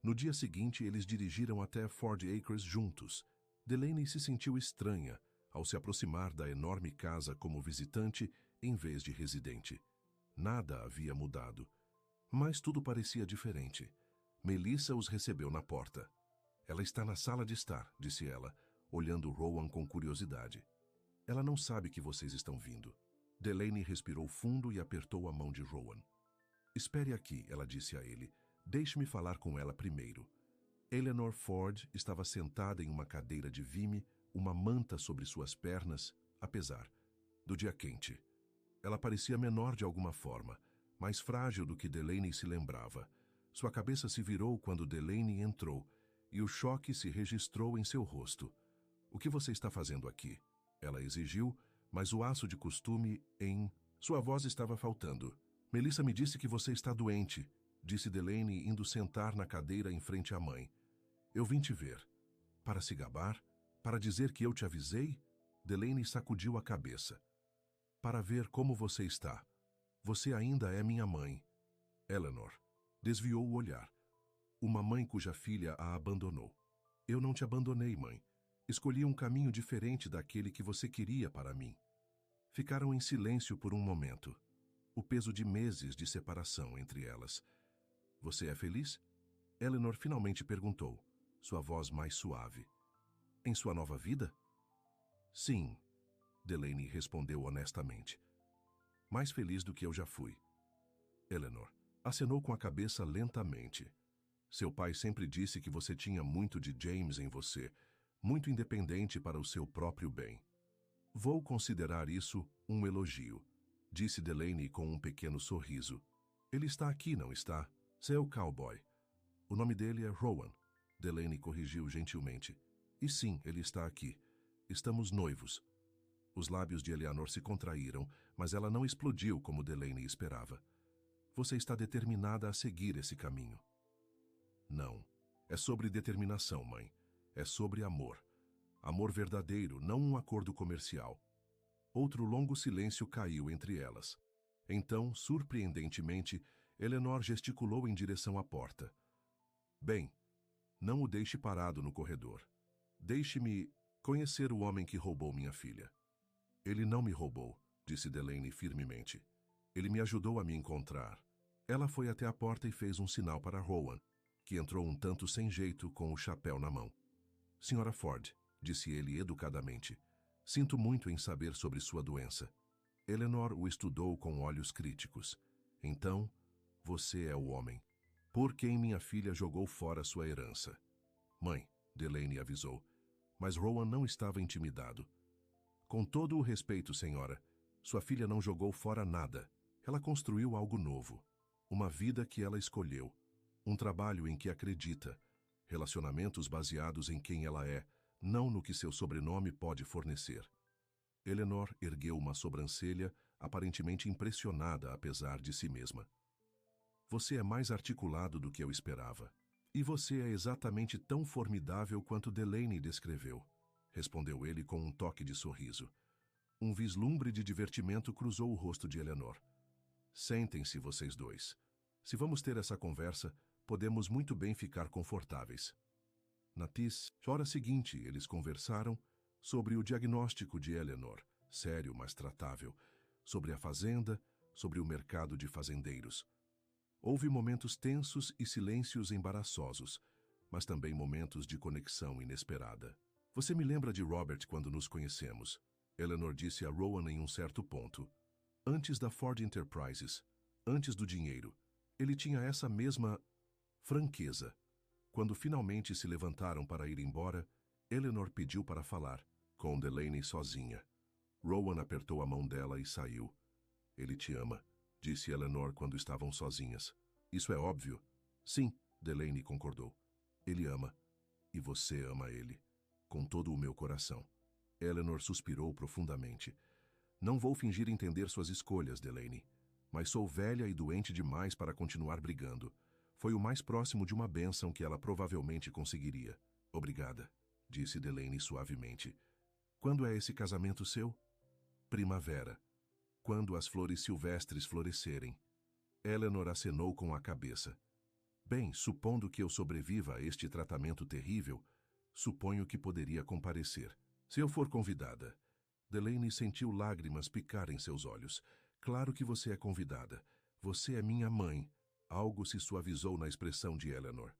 No dia seguinte, eles dirigiram até Ford Acres juntos. Delaney se sentiu estranha ao se aproximar da enorme casa como visitante em vez de residente. Nada havia mudado. Mas tudo parecia diferente. Melissa os recebeu na porta. Ela está na sala de estar, disse ela, olhando Rowan com curiosidade. Ela não sabe que vocês estão vindo. Delaney respirou fundo e apertou a mão de Rowan. Espere aqui, ela disse a ele. Deixe-me falar com ela primeiro. Eleanor Ford estava sentada em uma cadeira de vime, uma manta sobre suas pernas, apesar do dia quente. Ela parecia menor de alguma forma, mais frágil do que Delaney se lembrava. Sua cabeça se virou quando Delaney entrou, e o choque se registrou em seu rosto. O que você está fazendo aqui? Ela exigiu, mas o aço de costume em sua voz estava faltando. Melissa me disse que você está doente, disse Delaney indo sentar na cadeira em frente à mãe. Eu vim te ver. Para se gabar? Para dizer que eu te avisei? Delaney sacudiu a cabeça. Para ver como você está. Você ainda é minha mãe. Eleanor desviou o olhar. Uma mãe cuja filha a abandonou. Eu não te abandonei, mãe. Escolhi um caminho diferente daquele que você queria para mim. Ficaram em silêncio por um momento. O peso de meses de separação entre elas. Você é feliz? Eleanor finalmente perguntou, sua voz mais suave. Em sua nova vida? Sim, Delaney respondeu honestamente. Mais feliz do que eu já fui. Eleanor acenou com a cabeça lentamente. Seu pai sempre disse que você tinha muito de James em você, muito independente para o seu próprio bem. Vou considerar isso um elogio, disse Delaney com um pequeno sorriso. Ele está aqui, não está? Seu cowboy. O nome dele é Rowan, Delaney corrigiu gentilmente. E sim, ele está aqui. Estamos noivos. Os lábios de Eleanor se contraíram, mas ela não explodiu como Delaney esperava. Você está determinada a seguir esse caminho. Não. É sobre determinação, mãe. É sobre amor. Amor verdadeiro, não um acordo comercial. Outro longo silêncio caiu entre elas. Então, surpreendentemente, Eleanor gesticulou em direção à porta. Bem, não o deixe parado no corredor. Deixe-me conhecer o homem que roubou minha filha. Ele não me roubou, disse Delaney firmemente. Ele me ajudou a me encontrar. Ela foi até a porta e fez um sinal para Rowan, que entrou um tanto sem jeito com o chapéu na mão. Senhora Ford, disse ele educadamente, sinto muito em saber sobre sua doença. Eleanor o estudou com olhos críticos. Então, você é o homem, por quem minha filha jogou fora sua herança. Mãe, Delaney avisou, mas Rowan não estava intimidado. Com todo o respeito, senhora, sua filha não jogou fora nada. Ela construiu algo novo. Uma vida que ela escolheu. Um trabalho em que acredita. Relacionamentos baseados em quem ela é, não no que seu sobrenome pode fornecer. Eleanor ergueu uma sobrancelha, aparentemente impressionada apesar de si mesma. Você é mais articulado do que eu esperava. E você é exatamente tão formidável quanto Delaney descreveu, respondeu ele com um toque de sorriso. Um vislumbre de divertimento cruzou o rosto de Eleanor. Sentem-se, vocês dois. Se vamos ter essa conversa, podemos muito bem ficar confortáveis. Na hora seguinte, eles conversaram sobre o diagnóstico de Eleanor, sério, mas tratável, sobre a fazenda, sobre o mercado de fazendeiros. Houve momentos tensos e silêncios embaraçosos, mas também momentos de conexão inesperada. Você me lembra de Robert quando nos conhecemos, Eleanor disse a Rowan em um certo ponto. Antes da Ford Enterprises, antes do dinheiro, ele tinha essa mesma franqueza. Quando finalmente se levantaram para ir embora, Eleanor pediu para falar, com Delaney sozinha. Rowan apertou a mão dela e saiu. Ele te ama, disse Eleanor quando estavam sozinhas. Isso é óbvio. Sim, Delaney concordou. Ele ama. E você ama ele. Com todo o meu coração. Eleanor suspirou profundamente. Não vou fingir entender suas escolhas, Delaney. Mas sou velha e doente demais para continuar brigando. Foi o mais próximo de uma bênção que ela provavelmente conseguiria. Obrigada, disse Delaney suavemente. Quando é esse casamento seu? Primavera. Quando as flores silvestres florescerem. Eleanor acenou com a cabeça. Bem, supondo que eu sobreviva a este tratamento terrível, suponho que poderia comparecer. Se eu for convidada. Delaney sentiu lágrimas picar em seus olhos. Claro que você é convidada. Você é minha mãe. Algo se suavizou na expressão de Eleanor.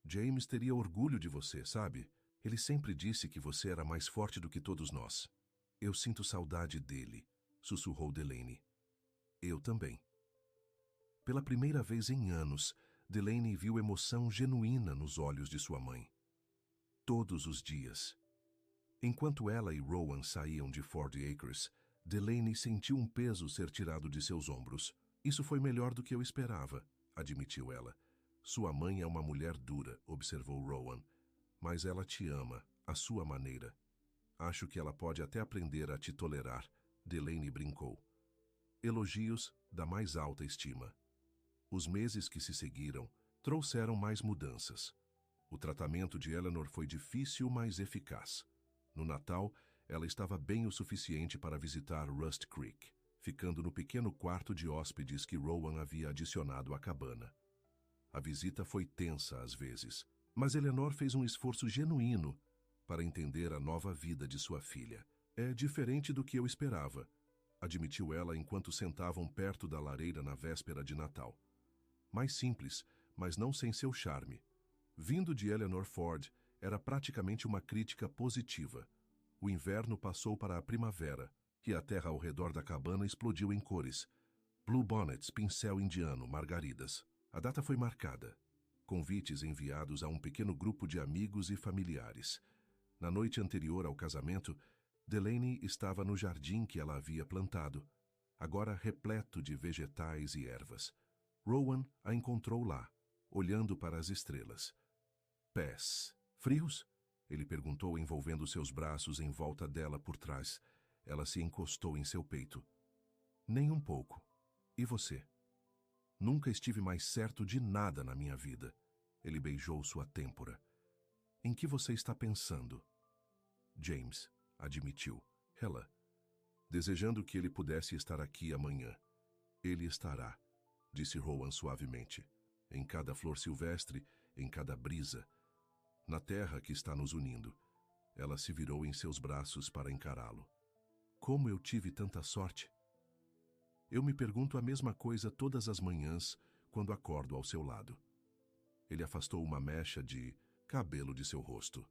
James teria orgulho de você, sabe? Ele sempre disse que você era mais forte do que todos nós. Eu sinto saudade dele, sussurrou Delaney. Eu também. Pela primeira vez em anos, Delaney viu emoção genuína nos olhos de sua mãe. Todos os dias. Enquanto ela e Rowan saíam de Ford Acres, Delaney sentiu um peso ser tirado de seus ombros. Isso foi melhor do que eu esperava, admitiu ela. Sua mãe é uma mulher dura, observou Rowan. Mas ela te ama, à sua maneira. Acho que ela pode até aprender a te tolerar, Delaney brincou. Elogios da mais alta estima. Os meses que se seguiram trouxeram mais mudanças. O tratamento de Eleanor foi difícil, mas eficaz. No Natal, ela estava bem o suficiente para visitar Rust Creek, ficando no pequeno quarto de hóspedes que Rowan havia adicionado à cabana. A visita foi tensa às vezes, mas Eleanor fez um esforço genuíno para entender a nova vida de sua filha. É diferente do que eu esperava, admitiu ela enquanto sentavam perto da lareira na véspera de Natal. Mais simples, mas não sem seu charme. Vindo de Eleanor Ford, era praticamente uma crítica positiva. O inverno passou para a primavera, e a terra ao redor da cabana explodiu em cores. Bluebonnets, pincel indiano, margaridas. A data foi marcada. Convites enviados a um pequeno grupo de amigos e familiares. Na noite anterior ao casamento, Delaney estava no jardim que ela havia plantado, agora repleto de vegetais e ervas. Rowan a encontrou lá, olhando para as estrelas. Pés frios? Ele perguntou, envolvendo seus braços em volta dela por trás. Ela se encostou em seu peito. Nem um pouco. E você? Nunca estive mais certo de nada na minha vida. Ele beijou sua têmpora. Em que você está pensando? James, admitiu. Ela, desejando que ele pudesse estar aqui amanhã. Ele estará, disse Rowan suavemente. Em cada flor silvestre, em cada brisa. Na terra que está nos unindo. Ela se virou em seus braços para encará-lo. Como eu tive tanta sorte! Eu me pergunto a mesma coisa todas as manhãs quando acordo ao seu lado. Ele afastou uma mecha de cabelo de seu rosto.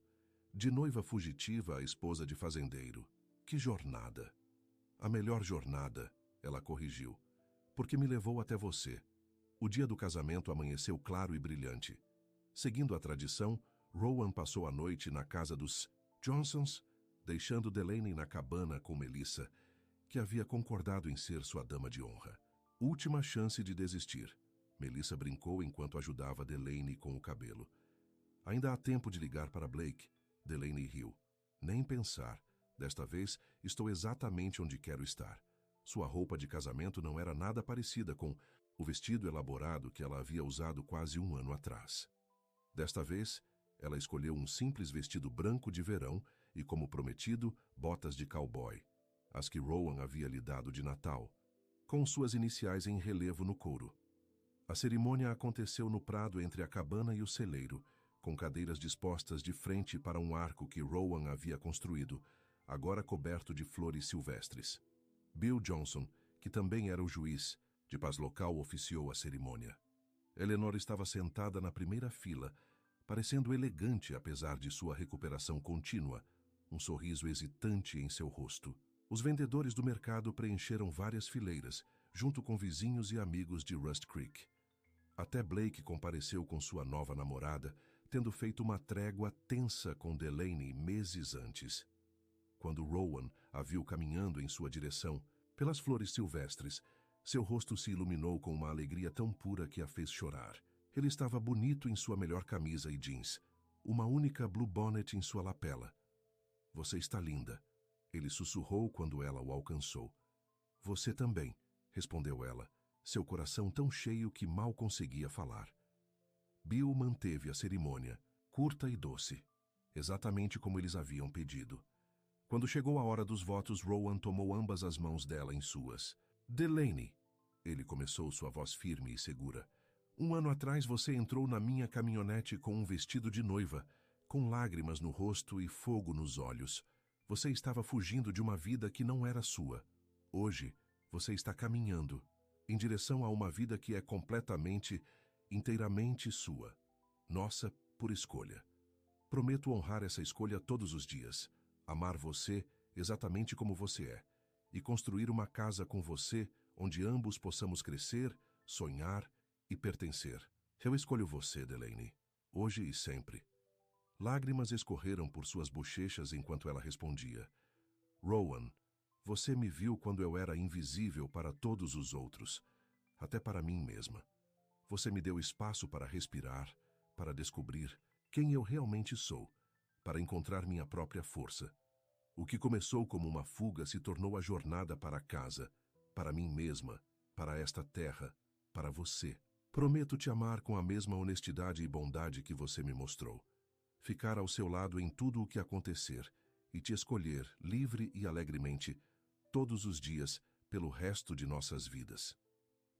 De noiva fugitiva a esposa de fazendeiro. Que jornada! A melhor jornada, ela corrigiu, porque me levou até você. O dia do casamento amanheceu claro e brilhante. Seguindo a tradição, Rowan passou a noite na casa dos Johnsons, deixando Delaney na cabana com Melissa, que havia concordado em ser sua dama de honra. Última chance de desistir. Melissa brincou enquanto ajudava Delaney com o cabelo. Ainda há tempo de ligar para Blake. Delaney riu. Nem pensar. Desta vez, estou exatamente onde quero estar. Sua roupa de casamento não era nada parecida com o vestido elaborado que ela havia usado quase um ano atrás. Desta vez, ela escolheu um simples vestido branco de verão e, como prometido, botas de cowboy, as que Rowan havia lhe dado de Natal, com suas iniciais em relevo no couro. A cerimônia aconteceu no prado entre a cabana e o celeiro, com cadeiras dispostas de frente para um arco que Rowan havia construído, agora coberto de flores silvestres. Bill Johnson, que também era o juiz de paz local, oficiou a cerimônia. Eleanor estava sentada na primeira fila, parecendo elegante apesar de sua recuperação contínua, um sorriso hesitante em seu rosto. Os vendedores do mercado preencheram várias fileiras, junto com vizinhos e amigos de Rust Creek. Até Blake compareceu com sua nova namorada, tendo feito uma trégua tensa com Delaney meses antes. Quando Rowan a viu caminhando em sua direção, pelas flores silvestres, seu rosto se iluminou com uma alegria tão pura que a fez chorar. Ele estava bonito em sua melhor camisa e jeans, uma única bluebonnet em sua lapela. Você está linda, ele sussurrou quando ela o alcançou. Você também, respondeu ela, seu coração tão cheio que mal conseguia falar. Bill manteve a cerimônia, curta e doce, exatamente como eles haviam pedido. Quando chegou a hora dos votos, Rowan tomou ambas as mãos dela em suas. Delaney, ele começou, sua voz firme e segura. 1 ano atrás você entrou na minha caminhonete com um vestido de noiva, com lágrimas no rosto e fogo nos olhos. Você estava fugindo de uma vida que não era sua. Hoje, você está caminhando em direção a uma vida que é completamente, inteiramente sua. Nossa, por escolha. Prometo honrar essa escolha todos os dias. Amar você exatamente como você é. E construir uma casa com você onde ambos possamos crescer, sonhar e pertencer. Eu escolho você, Delaney. Hoje e sempre. Lágrimas escorreram por suas bochechas enquanto ela respondia. Rowan, você me viu quando eu era invisível para todos os outros, até para mim mesma. Você me deu espaço para respirar, para descobrir quem eu realmente sou, para encontrar minha própria força. O que começou como uma fuga se tornou a jornada para casa, para mim mesma, para esta terra, para você. Prometo te amar com a mesma honestidade e bondade que você me mostrou. Ficar ao seu lado em tudo o que acontecer e te escolher, livre e alegremente, todos os dias, pelo resto de nossas vidas.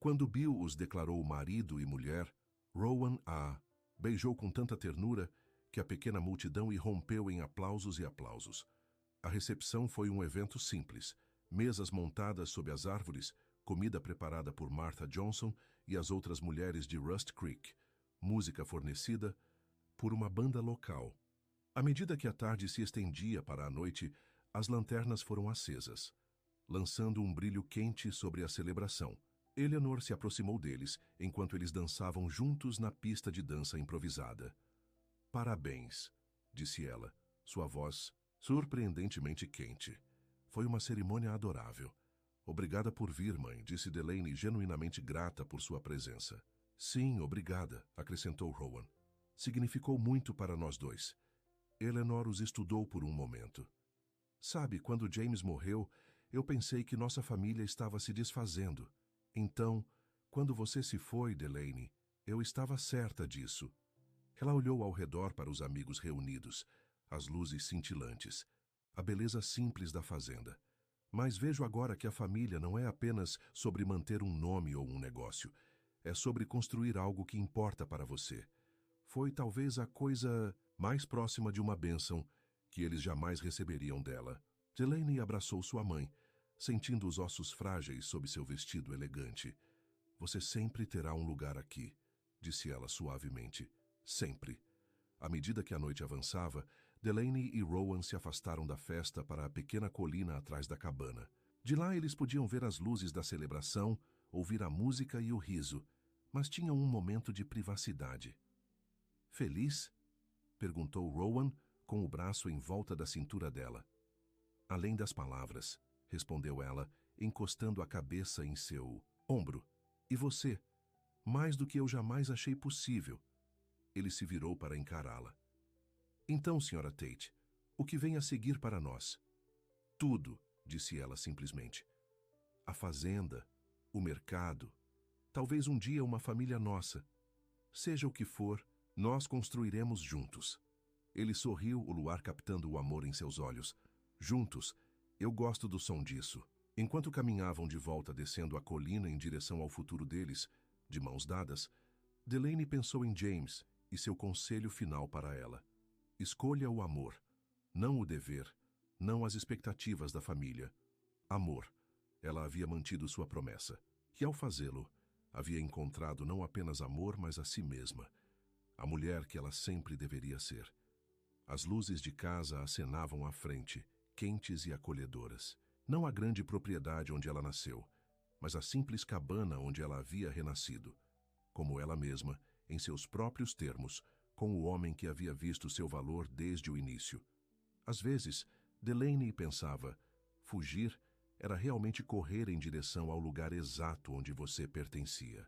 Quando Bill os declarou marido e mulher, Rowan a beijou com tanta ternura que a pequena multidão irrompeu em aplausos e aplausos. A recepção foi um evento simples. Mesas montadas sob as árvores, comida preparada por Martha Johnson e as outras mulheres de Rust Creek, música fornecida por uma banda local. À medida que a tarde se estendia para a noite, as lanternas foram acesas, lançando um brilho quente sobre a celebração. Eleanor se aproximou deles, enquanto eles dançavam juntos na pista de dança improvisada. "Parabéns", disse ela, sua voz surpreendentemente quente. "Foi uma cerimônia adorável." "Obrigada por vir, mãe", disse Delaney, genuinamente grata por sua presença. "Sim, obrigada", acrescentou Rowan. "Significou muito para nós dois." Eleanor os estudou por um momento. "Sabe, quando James morreu, eu pensei que nossa família estava se desfazendo. Então, quando você se foi, Delaney, eu estava certa disso." Ela olhou ao redor para os amigos reunidos, as luzes cintilantes, a beleza simples da fazenda. "Mas vejo agora que a família não é apenas sobre manter um nome ou um negócio. É sobre construir algo que importa para você. Foi talvez a coisa mais próxima de uma bênção que eles jamais receberiam dela." Delaney abraçou sua mãe, sentindo os ossos frágeis sob seu vestido elegante. "Você sempre terá um lugar aqui", disse ela suavemente. "Sempre." À medida que a noite avançava, Delaney e Rowan se afastaram da festa para a pequena colina atrás da cabana. De lá eles podiam ver as luzes da celebração, ouvir a música e o riso, mas tinham um momento de privacidade. "Feliz?" perguntou Rowan, com o braço em volta da cintura dela. "Além das palavras", respondeu ela, encostando a cabeça em seu ombro. "E você? Mais do que eu jamais achei possível." Ele se virou para encará-la. "Então, Sra. Tate, o que vem a seguir para nós?" "Tudo", disse ela simplesmente. "A fazenda, o mercado, talvez um dia uma família nossa. Seja o que for, nós construiremos juntos." Ele sorriu, o luar captando o amor em seus olhos. "Juntos, eu gosto do som disso." Enquanto caminhavam de volta descendo a colina em direção ao futuro deles, de mãos dadas, Delaney pensou em James e seu conselho final para ela. Escolha o amor, não o dever, não as expectativas da família. Amor. Ela havia mantido sua promessa. E ao fazê-lo, havia encontrado não apenas amor, mas a si mesma. A mulher que ela sempre deveria ser. As luzes de casa acenavam à frente, quentes e acolhedoras. Não a grande propriedade onde ela nasceu, mas a simples cabana onde ela havia renascido. Como ela mesma, em seus próprios termos, com o homem que havia visto seu valor desde o início. Às vezes, Delaney pensava, fugir era realmente correr em direção ao lugar exato onde você pertencia.